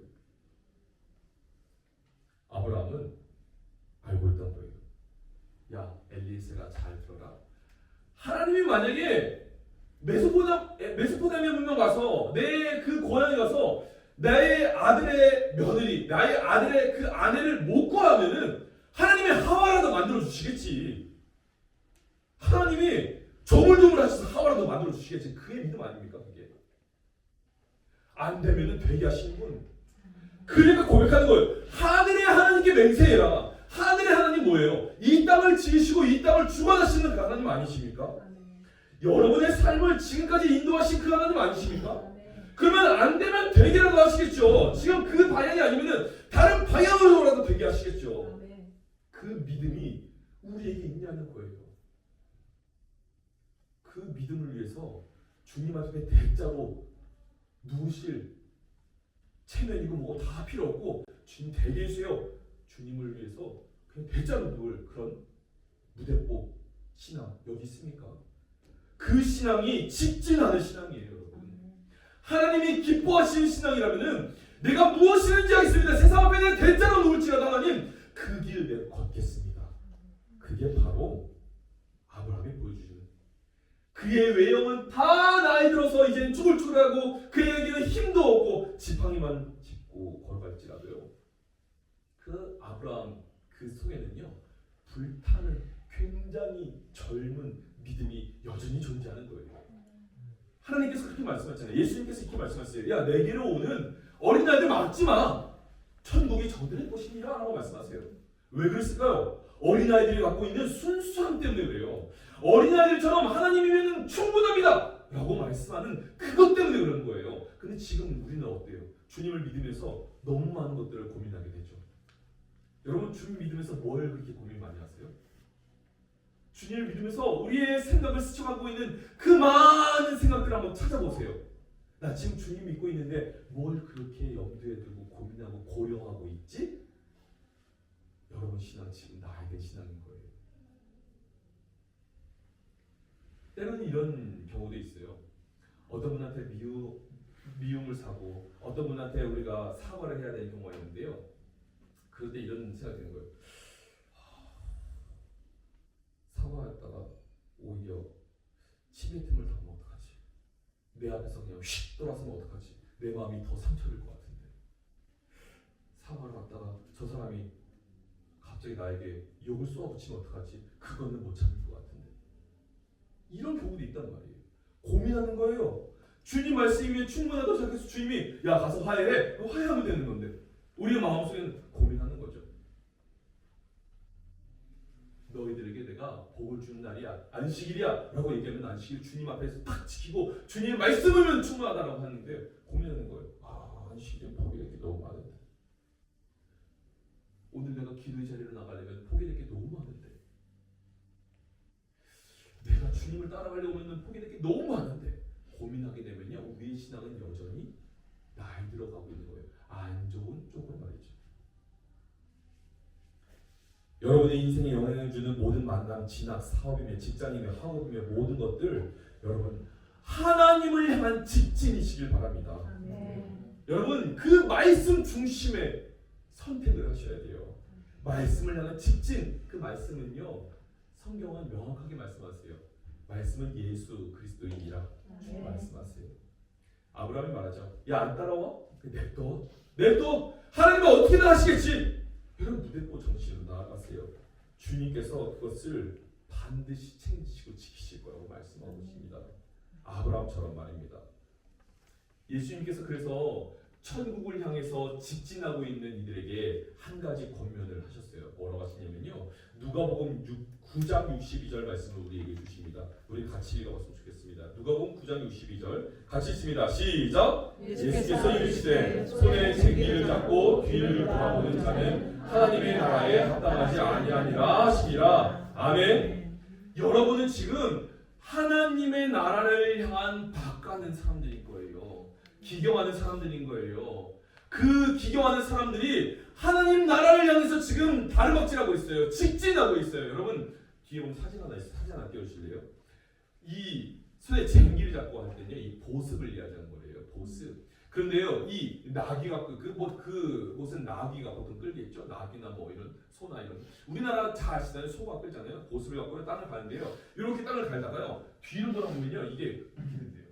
Speaker 3: 아브라함은 알고 있던 거예요. 야 엘리에셀아 잘 들어라. 하나님이 만약에 메소포타미아 문명 가서 내 그 고향에 가서 나의 아들의 며느리, 나의 아들의 그 아내를 못 구하면은 하나님이 하와라도 만들어 주시겠지. 하나님이 조물조물 하셔서 하와라도 만들어 주시겠지. 그게 믿음 아닙니까 그게? 안 되면은 되게 하시는 분. 그러니까 고백하는 거예요. 하늘의 하나님께 맹세해라. 하늘의 하나님 뭐예요? 이 땅을 지으시고 이 땅을 주관하시는 그 하나님 아니십니까? 여러분의 삶을 지금까지 인도하신 그 하나님 아니십니까? 그러면 안 되면 되게라도 하시겠죠. 지금 그 방향이 아니면은 다른 방향으로라도 되게 하시겠죠. 그 믿음이 우리에게 있냐는 거예요. 그 믿음을 위해서 주님 앞에 대자로 누우실 체면이고 뭐고 다 필요 없고 주님 되게 해주세요. 주님을 위해서 그냥 대자로 누울 그런 무대뽀 신앙 여기 있습니까? 그 신앙이 직진하는 신앙이에요, 여러분. 하나님이 기뻐하시는 신앙이라면은 내가 무엇이든지 하겠습니다. 세상 앞에 내가 대자로 누울지라도 하나님 그 길 내가 걷겠습니다. 그게 바로 아브라함이 보여주시는 그의 외형은 다 나이 들어서 이제 쭈글쭈글하고 그에게는 힘도 없고 지팡이만 짚고 걸어갈지라도요. 그 아브라함 그 속에는요 불타는 굉장히 젊은 믿음이 여전히 존재하는 거예요. 하나님께서 그렇게 말씀하셨잖아요. 예수님께서 이렇게 말씀하셨어요. 야 내게로 오는 어린아이들 막지 마. 천국이 저들의 것이니라 라고 말씀하세요. 왜 그랬을까요? 어린아이들이 갖고 있는 순수함 때문에 그래요. 어린아이들처럼 하나님이면 충분합니다 라고 말씀하는 그것 때문에 그런 거예요. 근데 지금 우리는 어때요? 주님을 믿으면서 너무 많은 것들을 고민하게 되죠. 여러분 주님 믿으면서 뭘 그렇게 고민 많이 하세요? 주님을 믿으면서 우리의 생각을 스쳐가고 있는 그 많은 생각들을 한번 찾아보세요. 나 지금 주님 믿고 있는데 뭘 그렇게 염두에 두고 고민하고 고려하고 있지? 여러분 신앙 지금 나에 대한 신앙인 거예요. 때로는 이런 경우도 있어요. 어떤 분한테 미움을 사고 어떤 분한테 우리가 사과를 해야 되는 경우가 있는데요. 그럴 때 이런 생각이 드는 거예요. 사과했다가 오히려 침의 틈을 타면 어떡하지? 내 앞에서 그냥 휙 돌아서면 어떡하지? 내 마음이 더 상처될 것 같은데. 사과를 받다가 저 사람이 갑자기 나에게 욕을 쏘아붙이면 어떡하지? 그거는 못 참을 것 같은데. 이런 경우도 있단 말이에요. 고민하는 거예요. 주님 말씀이 충분하다고 생각해서 주님이 야 가서 화해해. 화해하면 되는 건데 우리의 마음속에는 고민하는 거죠. 너희들에게 내가 복을 주는 날이야, 안식일이야 라고 얘기하면 안식일 주님 앞에서 딱 지키고 주님의 말씀이면 충분하다라고 하는데 고민하는 거예요. 아, 안식일은 포기할 게 너무 많은데, 오늘 내가 기도의 자리로 나가려면 포기될 게 너무 많은데, 내가 주님을 따라가려고 하면 포기될 게 너무 많은데, 고민하게 되면요 우리의 신앙은 여전히 날 들어가고 있는 거예요. 안 좋은 쪽으로 말이죠. 여러분의 인생에 영향을 주는 모든 만남, 진학, 사업이며 직장이며 학업이며 모든 것들, 여러분 하나님을 향한 직진이시길 바랍니다. 여러분 그 말씀 중심의 선택을 하셔야 돼요. 말씀을 향한 직진, 그 말씀은요 성경은 명확하게 말씀하세요. 말씀은 예수 그리스도이니라 말씀하세요. 아브라함이 말하죠. 야 안 따라와? 냅둬. 하나님은 어떻게든 하시겠지. 여러분 무대포 정신으로 나아가세요. 주님께서 그것을 반드시 챙기시고 지키실 거라고 말씀하고 계십니다. 아브라함처럼 말입니다. 예수님께서 그래서 천국을 향해서 직진하고 있는 이들에게 한 가지 권면을 하셨어요. 뭐라고 하시냐면요, 누가복음 9장 62절 말씀을 우리에게 주십니다. 우리 같이 읽어봤으면 좋겠습니다. 누가복음 9장 62절 같이 읽습니다. 시작. 예수께서 이르시되 손에 쟁기를 잡고 뒤를 돌아보는 자는 하나님의 나라에 합당하지 아니하니라 하시니라. 아멘. 여러분은 지금 하나님의 나라를 향한 박가는 사람들인 거예요. 기경하는 사람들인 거예요. 그 기경하는 사람들이 하나님 나라를 향해서 지금 다름박질하고 있어요. 직진하고 있어요. 여러분 뒤에 보면 사진 하나 있어요. 사진 하나 띄워주실래요? 이 손에 쟁기를 잡고 할 때는요, 이 보습을 이야기하는 거예요. 보습. 그런데요, 이 나귀가 그것은 나귀가 보통 끌겠죠. 나귀나 뭐 이런 소나 이런. 우리나라 잘 아시잖아요. 소가 끌잖아요. 보습을 갖고 땅을 가는데요. 이렇게 땅을 갈다가요, 뒤로 돌아보면요, 이게 이렇게 된대요.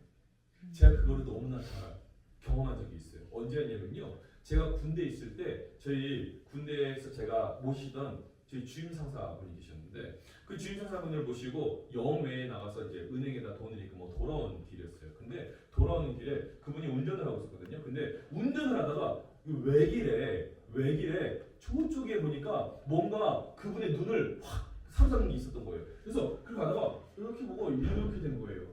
Speaker 3: 제가 그거를 너무나 잘 경험한 적이 있어요. 언제였냐면요, 제가 군대에 있을 때 저희 군대에서 제가 모시던 저희 주임 상사분이 계셨는데, 그 주임 상사분을 모시고 영외에 나가서 이제 은행에다 돈을 입고 뭐 돌아오는 길이었어요. 근데 돌아오는 길에 그분이 운전을 하고 있었거든요. 근데 운전을 하다가 외길에 저쪽에 보니까 뭔가 그분의 눈을 확 사로잡는 게 있었던 거예요. 그래서 그걸 가다가 이렇게 보고 이렇게 된 거예요.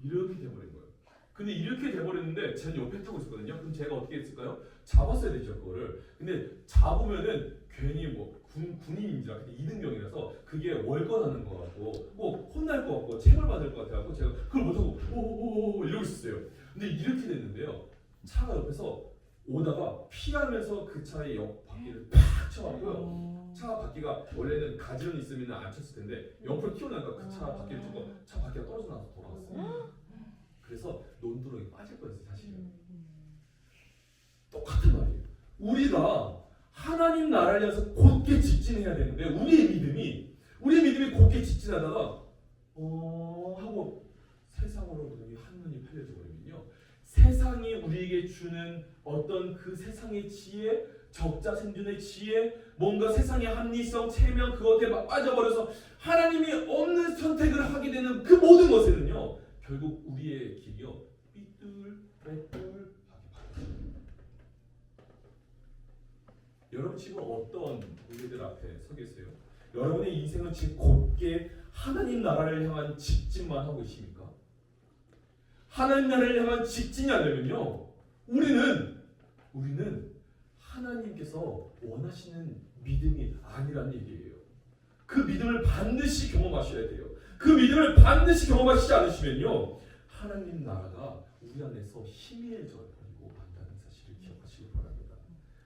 Speaker 3: 이렇게 돼버린 거예요. 근데 이렇게 돼버렸는데 제 옆에 타고 있었거든요. 그럼 제가 어떻게 했을까요? 잡았어야 되죠, 그거를. 근데 잡으면은 괜히 뭐 군인인지라 그때 2등병이라서 그게 월권하는 것 같고 뭐 혼날 것 같고 체벌 받을 것 같아서 제가 그걸 못하고 오오오 이러고 있었어요. 근데 이렇게 됐는데요, 차가 옆에서 오다가 피하면서 그 차의 옆 바퀴를 팍 쳐갖고요, 차 바퀴가 원래는 가지런히 있으면 안 쳤을 텐데 옆으로 튀어나가니까 그 차 바퀴를 치고 차 바퀴가 떨어져 나와서 돌아갔어요. 그래서 논두렁에 빠질 뻔했어요, 사실은. 똑같은 말이에요. 우리가 하나님 나라를 향해서 곧게 직진해야 되는데 우리의 믿음이 곧게 직진하다가 하고 세상으로 눈이 한눈이 팔려져 버리면요, 세상이 우리에게 주는 어떤 그 세상의 지혜, 적자생존의 지혜, 뭔가 세상의 합리성, 체면, 그것에 막 빠져버려서 하나님이 없는 선택을 하게 되는 그 모든 것에는요, 결국 우리의 길이요 삐뚤빼뚤하게 바뀌어요. 여러분 지금 어떤 문제들 앞에 서 계세요? 여러분의 인생은 지금 곧게 하나님 나라를 향한 직진만 하고 있습니까? 하나님 나라를 향한 직진이 하려면요, 우리는 하나님께서 원하시는 믿음이 아니라는 얘기예요. 그 믿음을 반드시 경험하셔야 돼요. 그 믿음을 반드시 경험하시지 않으시면요, 하나님 나라가 우리 안에서 희미해져 버리고 만다는 사실을 기억하시기 바랍니다.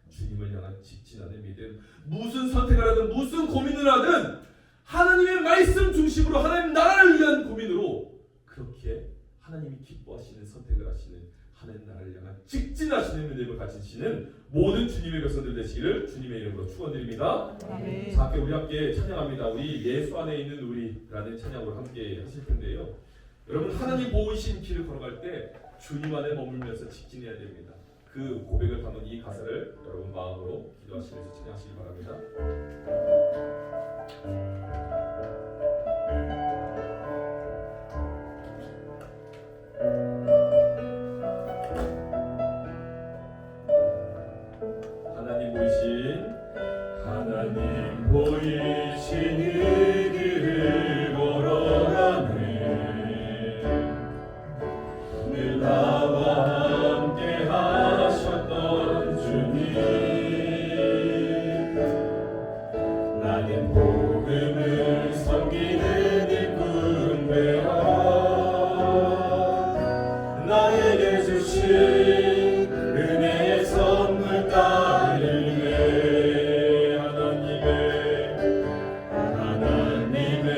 Speaker 3: 주님을 향한 직진하는 믿음, 무슨 선택을 하든 무슨 고민을 하든 하나님의 말씀 중심으로 하나님 나라를 위한 고민으로 그렇게 하나님이 기뻐하시는 선택을 하시는, 하나님 나라를 향한 직진하시는 믿음을 가지시는 모든 주님의 백성들 되시기를 주님의 이름으로 축원드립니다. 자, 우리 함께 찬양합니다. 우리 예수 안에 있는 우리라는 찬양으로 함께 하실 텐데요, 여러분 하나님 보이신 길을 걸어갈 때 주님 안에 머물면서 직진해야 됩니다. 그 고백을 담은 이 가사를 여러분 마음으로 기도하시면서 찬양하시기 바랍니다. 하나님 보이신 이 길을 걸어가네. 늘 나와 함께 하셨던 주님, 나는 복음을 섬기는 일꾼 되어 나에게 주신 은혜의 선물 따르네. 하나님의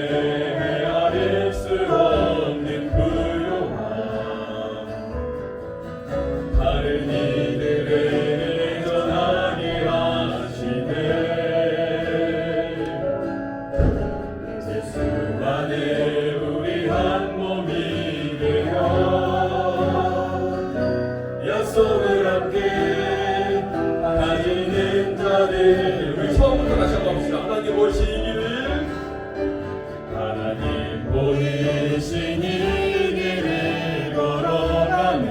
Speaker 3: 헤아릴 수 없는 부요함, 다른 이들에게 전하게 하시네. 예수 안에 우리 한 몸이 되어 약속을 함께 가지는 자들. 우리 처음부터 다시 한번 봅시다. 하나님 보시기를, 하나님 보이신 이 길을 걸어가네.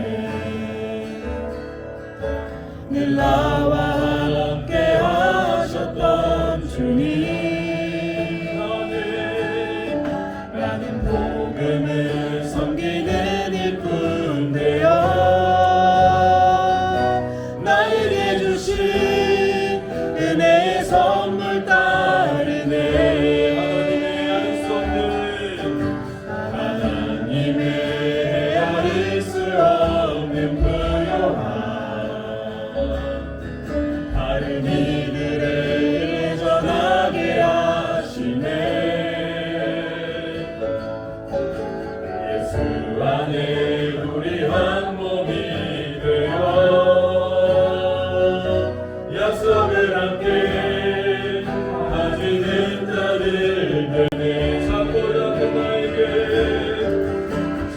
Speaker 3: 늘 나와 함께 하셨던 주님, 나는 복음을 섬기는 일꾼 되어 나에게 주신 은혜의 선물 따르네. 하나님의 헤아릴 수 없는 부요함, 다른 이들에게 전하게 하시네. 예수 안에 우리 한 몸이 되어 약속을 함께 가지는 자들 되네.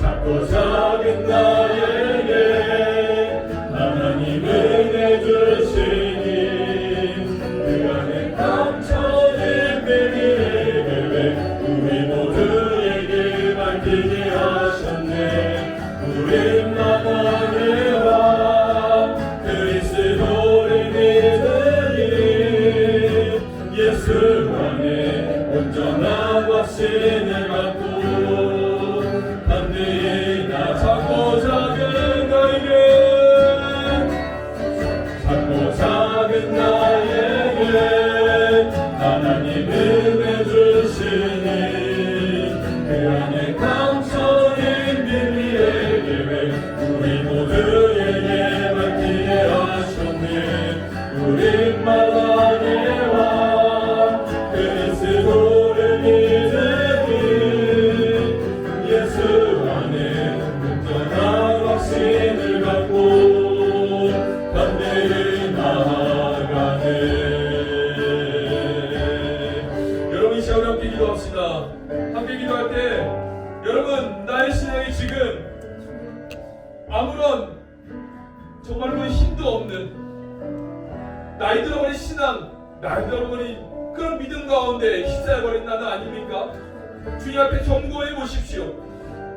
Speaker 3: 작고 작은 나에게 하나님 은혜 주시니 그 안에 감춰진 비밀의 계획 우리 모두에게 밝히게 하셨네. 우린 만왕의 왕 그리스도를 믿으니 예수 안에 온전한 확신을 갖고 담대히 나 작고 작은 나에게 하나님 은혜 주시니 그 안에 감춰진 비밀의 계획 우리 모두에게 밝히게 하셨네. 우린 만왕의 왕 그리스도를 믿으니 예수 안에 온전한 확신을 갖고 담대히 나아가네. 여러분 이 시간에 함께 기도합시다. 함께 기도할 때 여러분 나의 신앙이 지금 아무런 정말로 힘도 없는 나이 들어버린 신앙, 나이 들어버린 그런 믿음 가운데 휩싸여버린 나는 아닙니까? 주님 앞에 경고해 보십시오.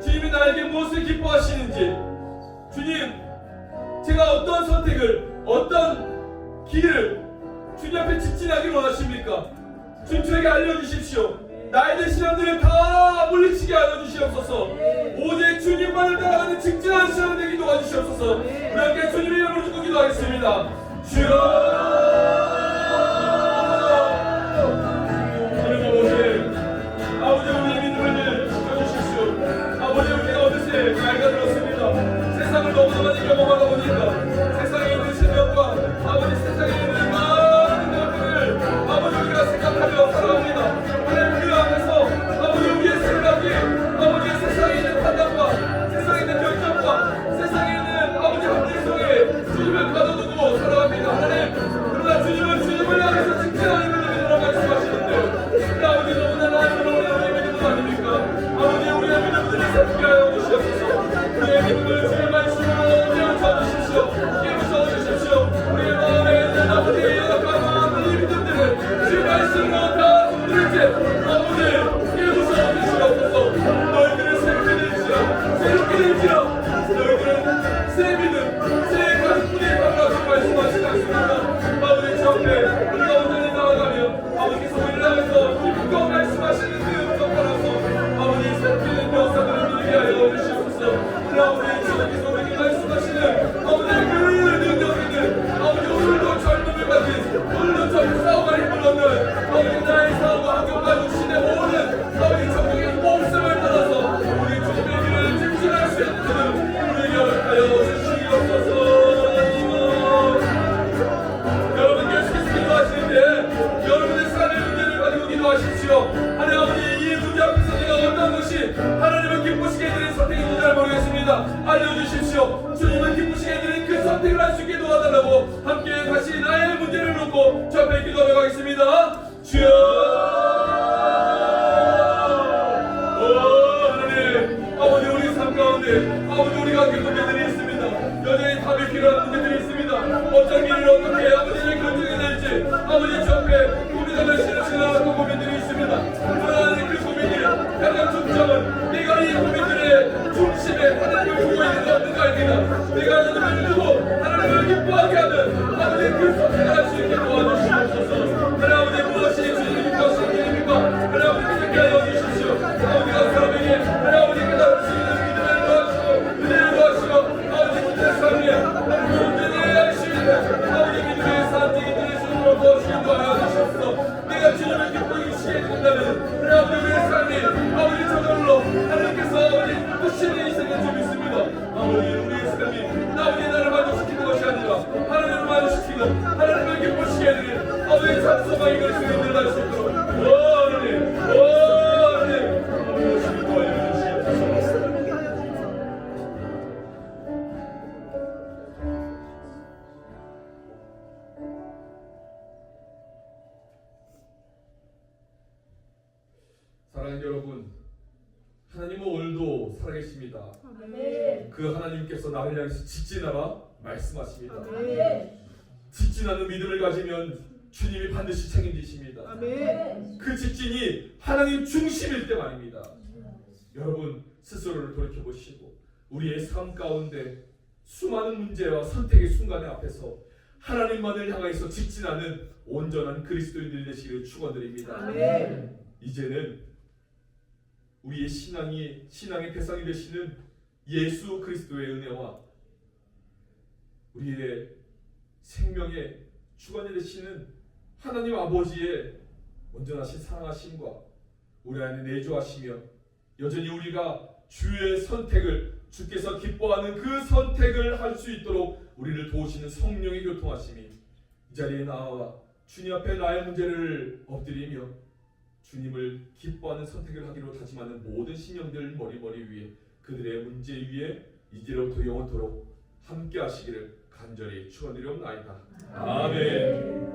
Speaker 3: 주님이 나에게 무엇을 기뻐하시는지, 주님 제가 어떤 선택을, 어떤 길을 주님 앞에 직진하기를 원하십니까? 주님 저에게 알려주십시오. 나에 대한 신앙들을 다 물리치게 알려주시옵소서. 오직 주님만을 따라가는 직진하는 신앙 되기 도와주시옵소서. 우리 함께 주님의 이름으로 듣고 기도하겠습니다. 주여, 아버지 우리의 믿음을 지켜주십시오. 아버지 우리가 어느새 나이가 들었습니다. 세상을 너무나 많이 경험하다 보니까 세상에 있는 신명과 아버지 세상에 있는 많은 것들을 아버지 우리가 생각하며 살아갑니다. 하나님 그 안에서 아버지 우리의 생각이 아버지의 세상에 있는 판단과 세상에 있는 결정과 세상에 있는 아버지 합리 속에 주님을 가둬두고 살아갑니다. 하나님 그러나 주님은 주님을 향해서 직진하는 믿음이라고 말씀하시는데 아버지 너무나 나이로 우리의 믿음은 아닙니까? 아버지 우리의 믿음들을 새롭게 하여 주시옵소서. 우리의 믿음을 주님 말씀으로 있습니다. 알려주십시오. 주님을 기쁘시게 해드리는 그 선택을 할 수 있게 도와달라고 함께 다시 나의 문제를 놓고 저 앞에 기도하러 가겠습니다. 주여, 하나님, 아버지 우리 삶 가운데 아버지 우리가 그 문제들이 있습니다. 여전히 답이 필요한 문제들이 있습니다. 어떤 길을 어떻게 아버지를 결정해야 될지 아버지 저 앞에 고민하는 신앙과 고민들이 있습니다. 그러나 그 고민들이 가장 중점은 내가 이 고민들의 중심에 하나님을 두고 있는 데 없는가 합니다. 내가 하나님을 두고 하나님을 기뻐하게 하는 아버지 그 선택을 할 수 있게 도와주시옵소서. 하나님 무엇이 주님입니까? 주님입니까? 하나님 그렇게 하여 주십시오. 아버지가 사람에게 하나님 깨달을 수 있는 믿음을 도와주시고 은혜를 도와주시고 아버지 문제 삶에 문제에 할 수 있는 아버지 믿음의 산증인들의 손으로 도와주시고 하여 주시옵소서. 내가 주님을 기쁘시게 해준다면 하나님 우리의 삶이 아버지 저절로 하나님께서 아버지 부시는 인생을 좀 있습니다. 아버지 우리의 삶이 아버지 나를 만족시키는 것이 아니라 하나님을 만족시키고 하나님을 기쁘시게 해드리는 아버지 찬송과 이걸 수행을 할 수 있도록 하나님 무엇이 도와주시옵소서. 사랑하는 여러분, 하나님은 오늘도 살아계십니다. 그 하나님께서 나를 향해서 직진하라 말씀하십니다. 직진하는 믿음을 가지면 주님이 반드시 책임지십니다. 그 직진이 하나님 중심일 때 말입니다. 여러분 스스로를 돌이켜보시고 우리의 삶 가운데 수많은 문제와 선택의 순간의 앞에서 하나님만을 향해서 직진하는 온전한 그리스도인들 되시기를 축원드립니다. 이제는 우리의 신앙의 대상이 되시는 예수 그리스도의 은혜와 우리의 생명의 주관이 되시는 하나님 아버지의 온전하신 사랑하심과 우리 안에 내주하시며 여전히 우리가 주의 선택을 주께서 기뻐하는 그 선택을 할 수 있도록 우리를 도우시는 성령의 교통하심이 이 자리에 나와 주님 앞에 나의 문제를 엎드리며 주님을 기뻐하는 선택을 하기로 다짐하는 모든 신령들 머리 위에 그들의 문제 위에 이제로부터 영원토록 함께 하시기를 간절히 축원드리옵나이다. 아멘.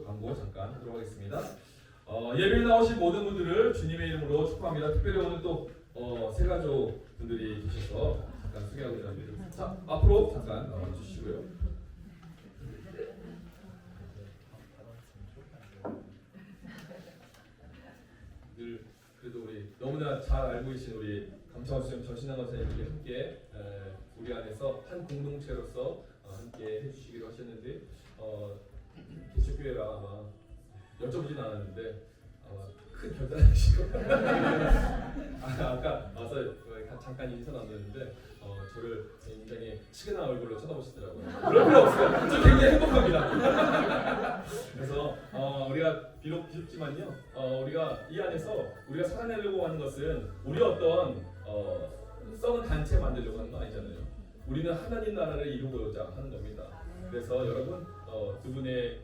Speaker 3: 광고 잠깐 하도록 하겠습니다. 예배에 나오신 모든 분들을 주님의 이름으로 축복합니다. 특별히 오늘 또 세가족 분들이 계셔서 잠깐 소개하고자 합니다. 자, 앞으로 잠깐 주시고요. 늘 그래도 우리 너무나 잘 알고 계신 우리 감창원 선생님, 전신환 선생님께 함께 우리 안에서 한 공동체로서 함께 해주시기로 하셨는데 개척교회가 아마 여쭤보진 않았는데 아마 큰 결단하시고 아까 와서 잠깐 인사 나눴는데 저를 굉장히 치근한 얼굴로 쳐다보시더라고요. 그럴 필요 없어요. 저 굉장히 행복합니다. 그래서 우리가 비록 비좁지만요, 우리가 이 안에서 우리가 살아내려고 하는 것은 우리 어떤 썩은 단체 만들려고 하는 거 아니잖아요. 우리는 하나님 나라를 이루고자 하는 겁니다. 그래서 여러분 두 분의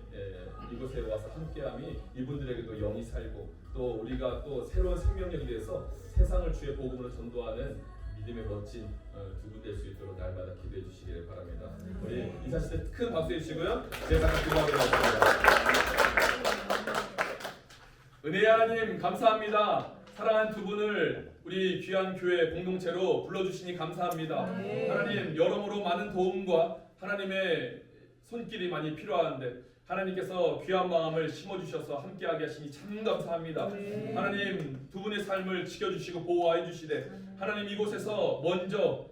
Speaker 3: 이곳에 와서 함께함이 이분들에게도 영이 살고 또 우리가 또 새로운 생명력이 돼서 세상을 주의 복음으로 전도하는 믿음의 멋진 두 분 될 수 있도록 날마다 기도해 주시기를 바랍니다. 우리 인사하실 때 큰 박수 해주시고요. 제가 잠깐 기도하도록 하겠습니다. 은혜의 하나님 감사합니다. 사랑하는 두 분을 우리 귀한 교회 공동체로 불러주시니 감사합니다. 하나님 여러모로 많은 도움과 하나님의 손길이 많이 필요한데 하나님께서 귀한 마음을 심어주셔서 함께하게 하시니 참 감사합니다. 하나님 두 분의 삶을 지켜주시고 보호해 주시되 하나님 이곳에서 먼저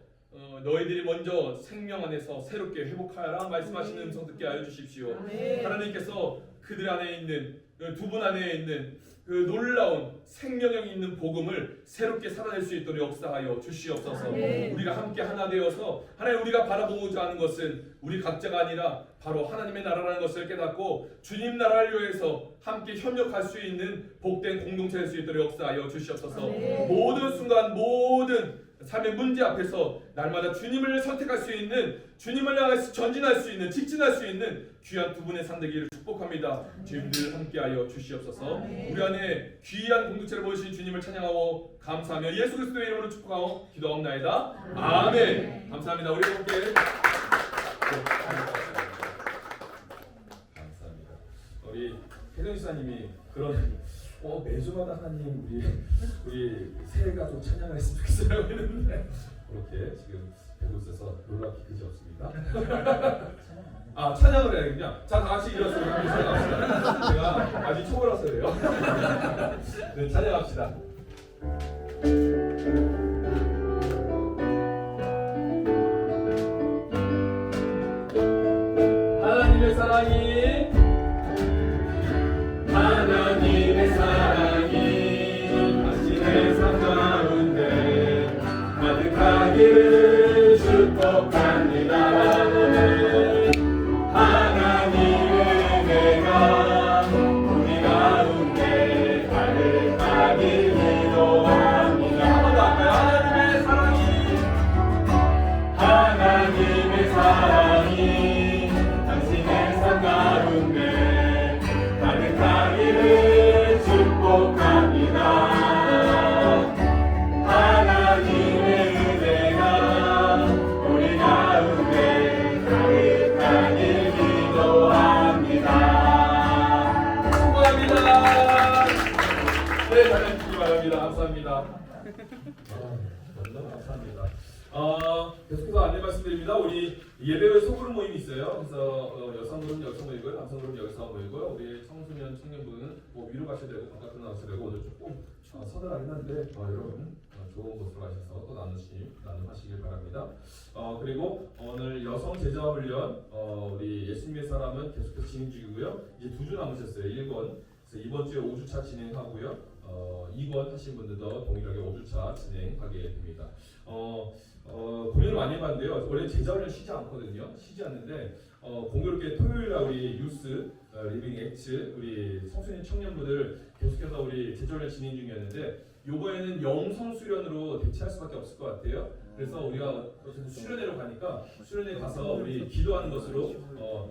Speaker 3: 너희들이 먼저 생명 안에서 새롭게 회복하여라 말씀하시는 음성 듣게 하여 주십시오. 하나님께서 그들 안에 있는 두 분 안에 있는 그 놀라운 생명력 있는 복음을 새롭게 살아낼 수 있도록 역사하여 주시옵소서. 우리가 함께 하나 되어서 하나님 우리가 바라보고자 하는 것은 우리 각자가 아니라 바로 하나님의 나라라는 것을 깨닫고 주님 나라를 위해서 함께 협력할 수 있는 복된 공동체 될 수 있도록 역사하여 주시옵소서. 모든 순간 모든 삶의 문제 앞에서 날마다 주님을 선택할 수 있는, 주님을 향해서 전진할 수 있는, 직진할 수 있는 귀한 두 분의 산되기를 축복합니다. 주님들 함께하여 주시옵소서. 우리 안에 귀한 공동체를 보여주신 주님을 찬양하고 감사하며 예수 그리스도의 이름으로 축복하고 기도하옵나이다. 아멘. 감사합니다. 우리 함께 감사합니다. 우리 혜정 지사님이 그런 매주마다 하나님 우리 새해가 좀 찬양을 했으면 좋겠어요 이랬는데 그렇게 지금 되고 있어서 놀랍기 그지 없습니다. 찬양을 해야겠냐? 자, 다 같이 일어서 찬양합시다. 제가 아직 초보라서 그래요. 네, 찬양합시다. 하나님의 사랑이 당신의 삶 가운데 가득하기를 축복합니다. 하나님의 은혜가 우리 가운데 가득하길 기도합니다. 한 번 더 할까요? 하나님의 사랑이 당신의 삶 가운데 가득하기를 축복합니다. 하나님의 은혜가 우리 가운데 가득하길 기도합니다. 축복합니다. 네, 잘해주시기 바랍니다. 감사합니다. 너무 감사합니다. 계속해서 안내 말씀드립니다. 우리 예배의 소그룹 모임이 있어요. 그래서 여성그룹은 여기서 모이고요, 남성그룹은 여기서 모이고요. 우리 청소년 청년분은 위로 가셔야 되고 바깥으로 나가셔야 되고 오늘 조금 서늘하긴 한데 여러분 좋은 곳으로 가셔서 또 나눔하시길 바랍니다. 그리고 오늘 여성 제자 훈련 우리 예수님의 사람은 계속해서 진행 중이고요. 이제 2주 남으셨어요. 1권. 그래서 이번 주에 5주차 진행하고요. 2권 하신 분들도 동일하게 5주차 진행하게 됩니다. 고민을 많이 해봤는데요. 원래 제자훈련 쉬지 않거든요. 쉬지 않는데 공교롭게 토요일날 우리 유스 리빙 엑츠 우리 청소년 청년분들 계속해서 우리 제자훈련 진행 중이었는데 요번에는 영성 수련으로 대체할 수밖에 없을 것 같아요. 그래서 우리가 수련회로 가니까 수련회 가서 우리 기도하는 것으로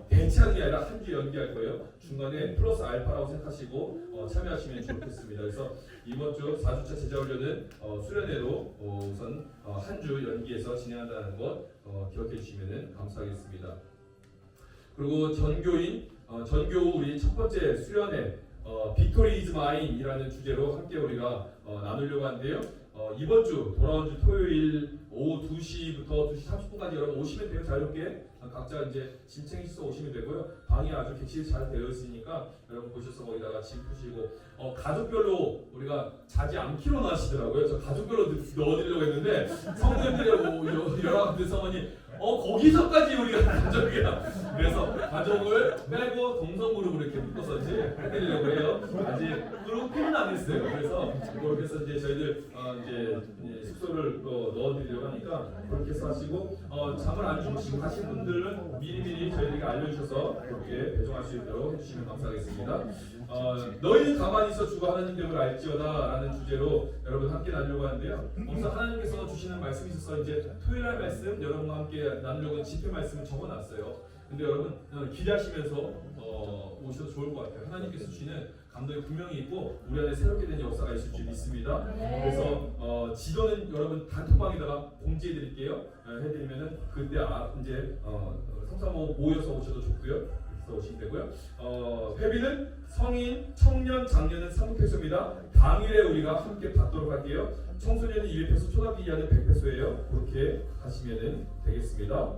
Speaker 3: 대체하는 게 아니라 한 주 연기할 거예요. 중간에 플러스 알파라고 생각하시고 참여하시면 좋겠습니다. 그래서 이번 주 4주차 제자훈련은 수련회로 우선 한 주 연기해서 진행한다는 것 기억해 주시면 감사하겠습니다. 그리고 전교 우리 첫 번째 수련회 빅토리 이즈 마인이라는 주제로 함께 우리가 나누려고 하는데요. 이번 주 돌아온 주 토요일 오후 2시부터 2시 30분까지 여러분 오시면 돼요. 자유롭게 각자 이제 짐 챙기셔서 오시면 되고요. 방이 아주 객실이 잘 되어 있으니까 여러분 보셔서 거기다가 짐 푸시고 가족별로 우리가 자지 않기로 하시더라고요. 저 가족별로 넣어드리려고 했는데 성도님들이 여러 분들 성원이 거기서까지 우리가 가족이야. 그래서 가족을 빼고 동성그룹으로 이렇게 묶어서 이제 해드리려고 해요. 아직 그룹은 안 했어요. 그래서 그렇게 해서 이제 저희들 이제 숙소를 넣어드리려고 하니까 그렇게 해서 하시고 잠을 안 주무시고 가신 분들은 미리미리 저희에게 알려주셔서 그렇게 배정할 수 있도록 해주시면 감사하겠습니다. 너희는 가만히 있어 주가 하나님 됨을 알지어다 라는 주제로 여러분 함께 나누려고 하는데요. 먼저 하나님께서 주시는 말씀이 있어서 이제 토요일날 말씀 여러분과 함께 나누려고 집회 말씀을 적어놨어요. 근데 여러분 기대하시면서 오셔도 좋을 것 같아요. 하나님께서 주시는 감동이 분명히 있고 우리 안에 새롭게 된 역사가 있을 줄 믿습니다. 그래서 지도는 여러분 단톡방에다가 공지해드릴게요. 해드리면은 그때 이제 성사모 모여서 오셔도 좋고요. 오시면 되고요. 회비는 성인, 청년, 장년은 300페소입니다. 당일에 우리가 함께 받도록 할게요. 청소년은 200페소, 초등학교 이하는 100페소예요. 그렇게 하시면 되겠습니다.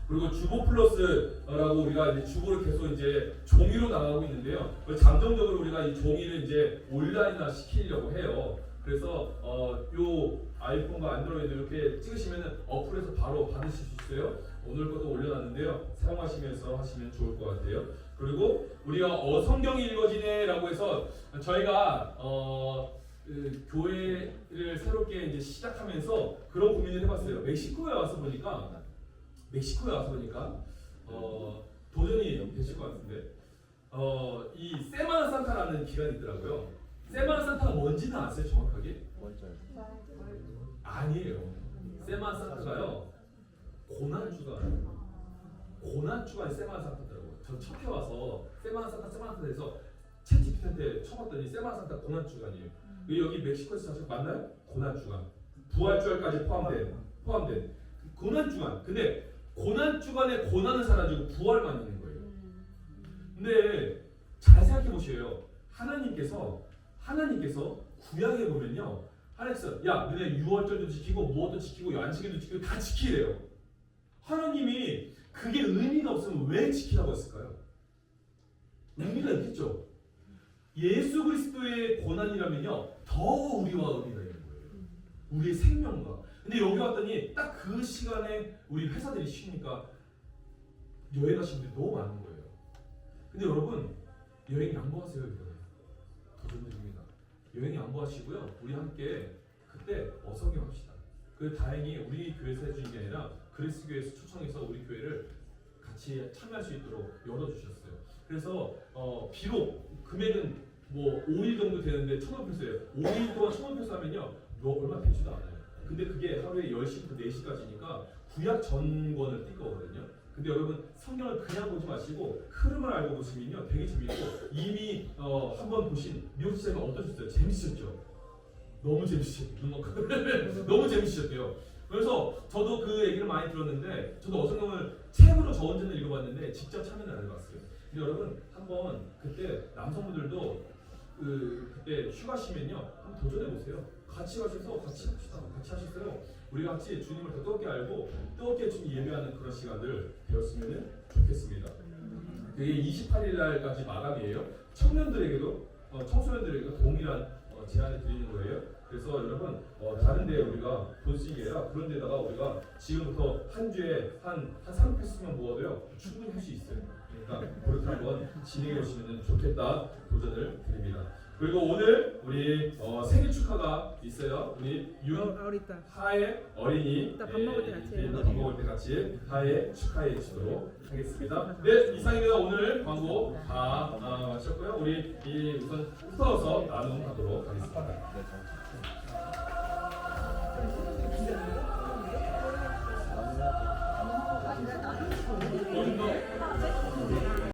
Speaker 3: 그리고 주보 플러스라고 우리가 이제 주보를 계속 이제 종이로 나가고 있는데요. 잠정적으로 우리가 이 종이를 이제 온라인화 시키려고 해요. 그래서 요 아이폰과 안드로이드 이렇게 찍으시면은 어플에서 바로 받으실 수 있어요. 오늘 것도 올려놨는데요. 사용하시면서 하시면 좋을 것 같아요. 그리고 우리가 성경이 읽어지네라고 해서 저희가 그 교회를 새롭게 이제 시작하면서 그런 고민을 해봤어요. 멕시코에 와서 보니까 도전이 되실 것 같은데 이 세마나 산타라는 기간이 있더라고요. 세마나 산타가 뭔지는 아세요? 정확하게? 아니에요. 세마나 산타가요 고난주간이 세마나 산타더라고요. 저 첫 해 와서 세마나 산타 해서 챗GPT한테 쳐봤더니 세마나 산타 고난주간이에요. 여기 멕시코에서 사실 맞나요? 고난주간 부활절까지 포함된 고난주간. 근데 고난주간에 고난은 사라지고 부활만 있는 거예요. 근데 잘 생각해 보세요. 하나님께서 구약에 보면요, 하나님께서 야 너네 유월절도 지키고 무엇도 지키고 안식일도 지키고 다 지키래요. 하나님이 그게 의미가 없으면 왜 지키라고 했을까요? 의미가 있겠죠. 예수 그리스도의 고난이라면요 더 우리와 의미가 있는 거예요. 우리의 생명과. 근데 여기 왔더니 딱 그 시간에 우리 회사들이 쉬니까 여행 가신 분들이 너무 많은 거예요. 근데 여러분 여행 양보하세요. 이번에 도전드립니다. 여행 양보하시고요. 우리 함께 그때 어성경합시다. 그 다행히 우리 교회에서 해주신 게 아니라 그리스 교회에서 초청해서 우리 교회를 같이 참여할 수 있도록 열어주셨어요. 그래서 비록 금액은 뭐 5일 정도 되는데 1,000원+예요. 5일 동안 1,000원+ 하면요 뭐 얼마 되지도 않아요. 근데 그게 하루에 10시부터 4시까지니까 구약 전권을 띌 거거든요. 근데 여러분 성경을 그냥 보지 마시고 흐름을 알고 보시면요 되게 재밌고, 이미 한번 보신 미국 시장은 어떠셨어요? 재밌으셨죠? 너무 재밌으셨대요. 너무 재밌으셨대요. 그래서 저도 그 얘기를 많이 들었는데, 저도 어성경을 책으로 저 혼자는 읽어봤는데 직접 참여는 안 해봤어요. 근데 여러분 한번 그때 남성분들도 그때 휴가시면요 한번 도전해 보세요. 같이 가셔서 같이 합시다. 같이 하셨어요. 우리가 같이 주님을 더 뜨겁게 알고 뜨겁게 좀 예배하는 그런 시간들 되었으면 좋겠습니다. 그게 28일 날까지 마감이에요. 청년들에게도 청소년들에게도 동일한 제안을 드리는 거예요. 그래서 여러분 다른데 우리가 돈 쓰기 아니라 그런 데다가 우리가 지금부터 한 주에 한 3패스만 모아도요 충분히 할 수 있어요. 그러니까 그렇게 한번 진행해 보시면 좋겠다 도전을 드립니다. 그리고 오늘 우리 생일 축하가 있어요. 우리 하의 어린이
Speaker 5: 이따 밥 먹을 때 같이 해요.
Speaker 3: 밥 먹을 때 같이 하의 축하해 주도록 하겠습니다. 네, 이상입니다. 오늘 광고 다 마쳤고요. 우리 우선 흩어서 나눔하도록 하겠습니다.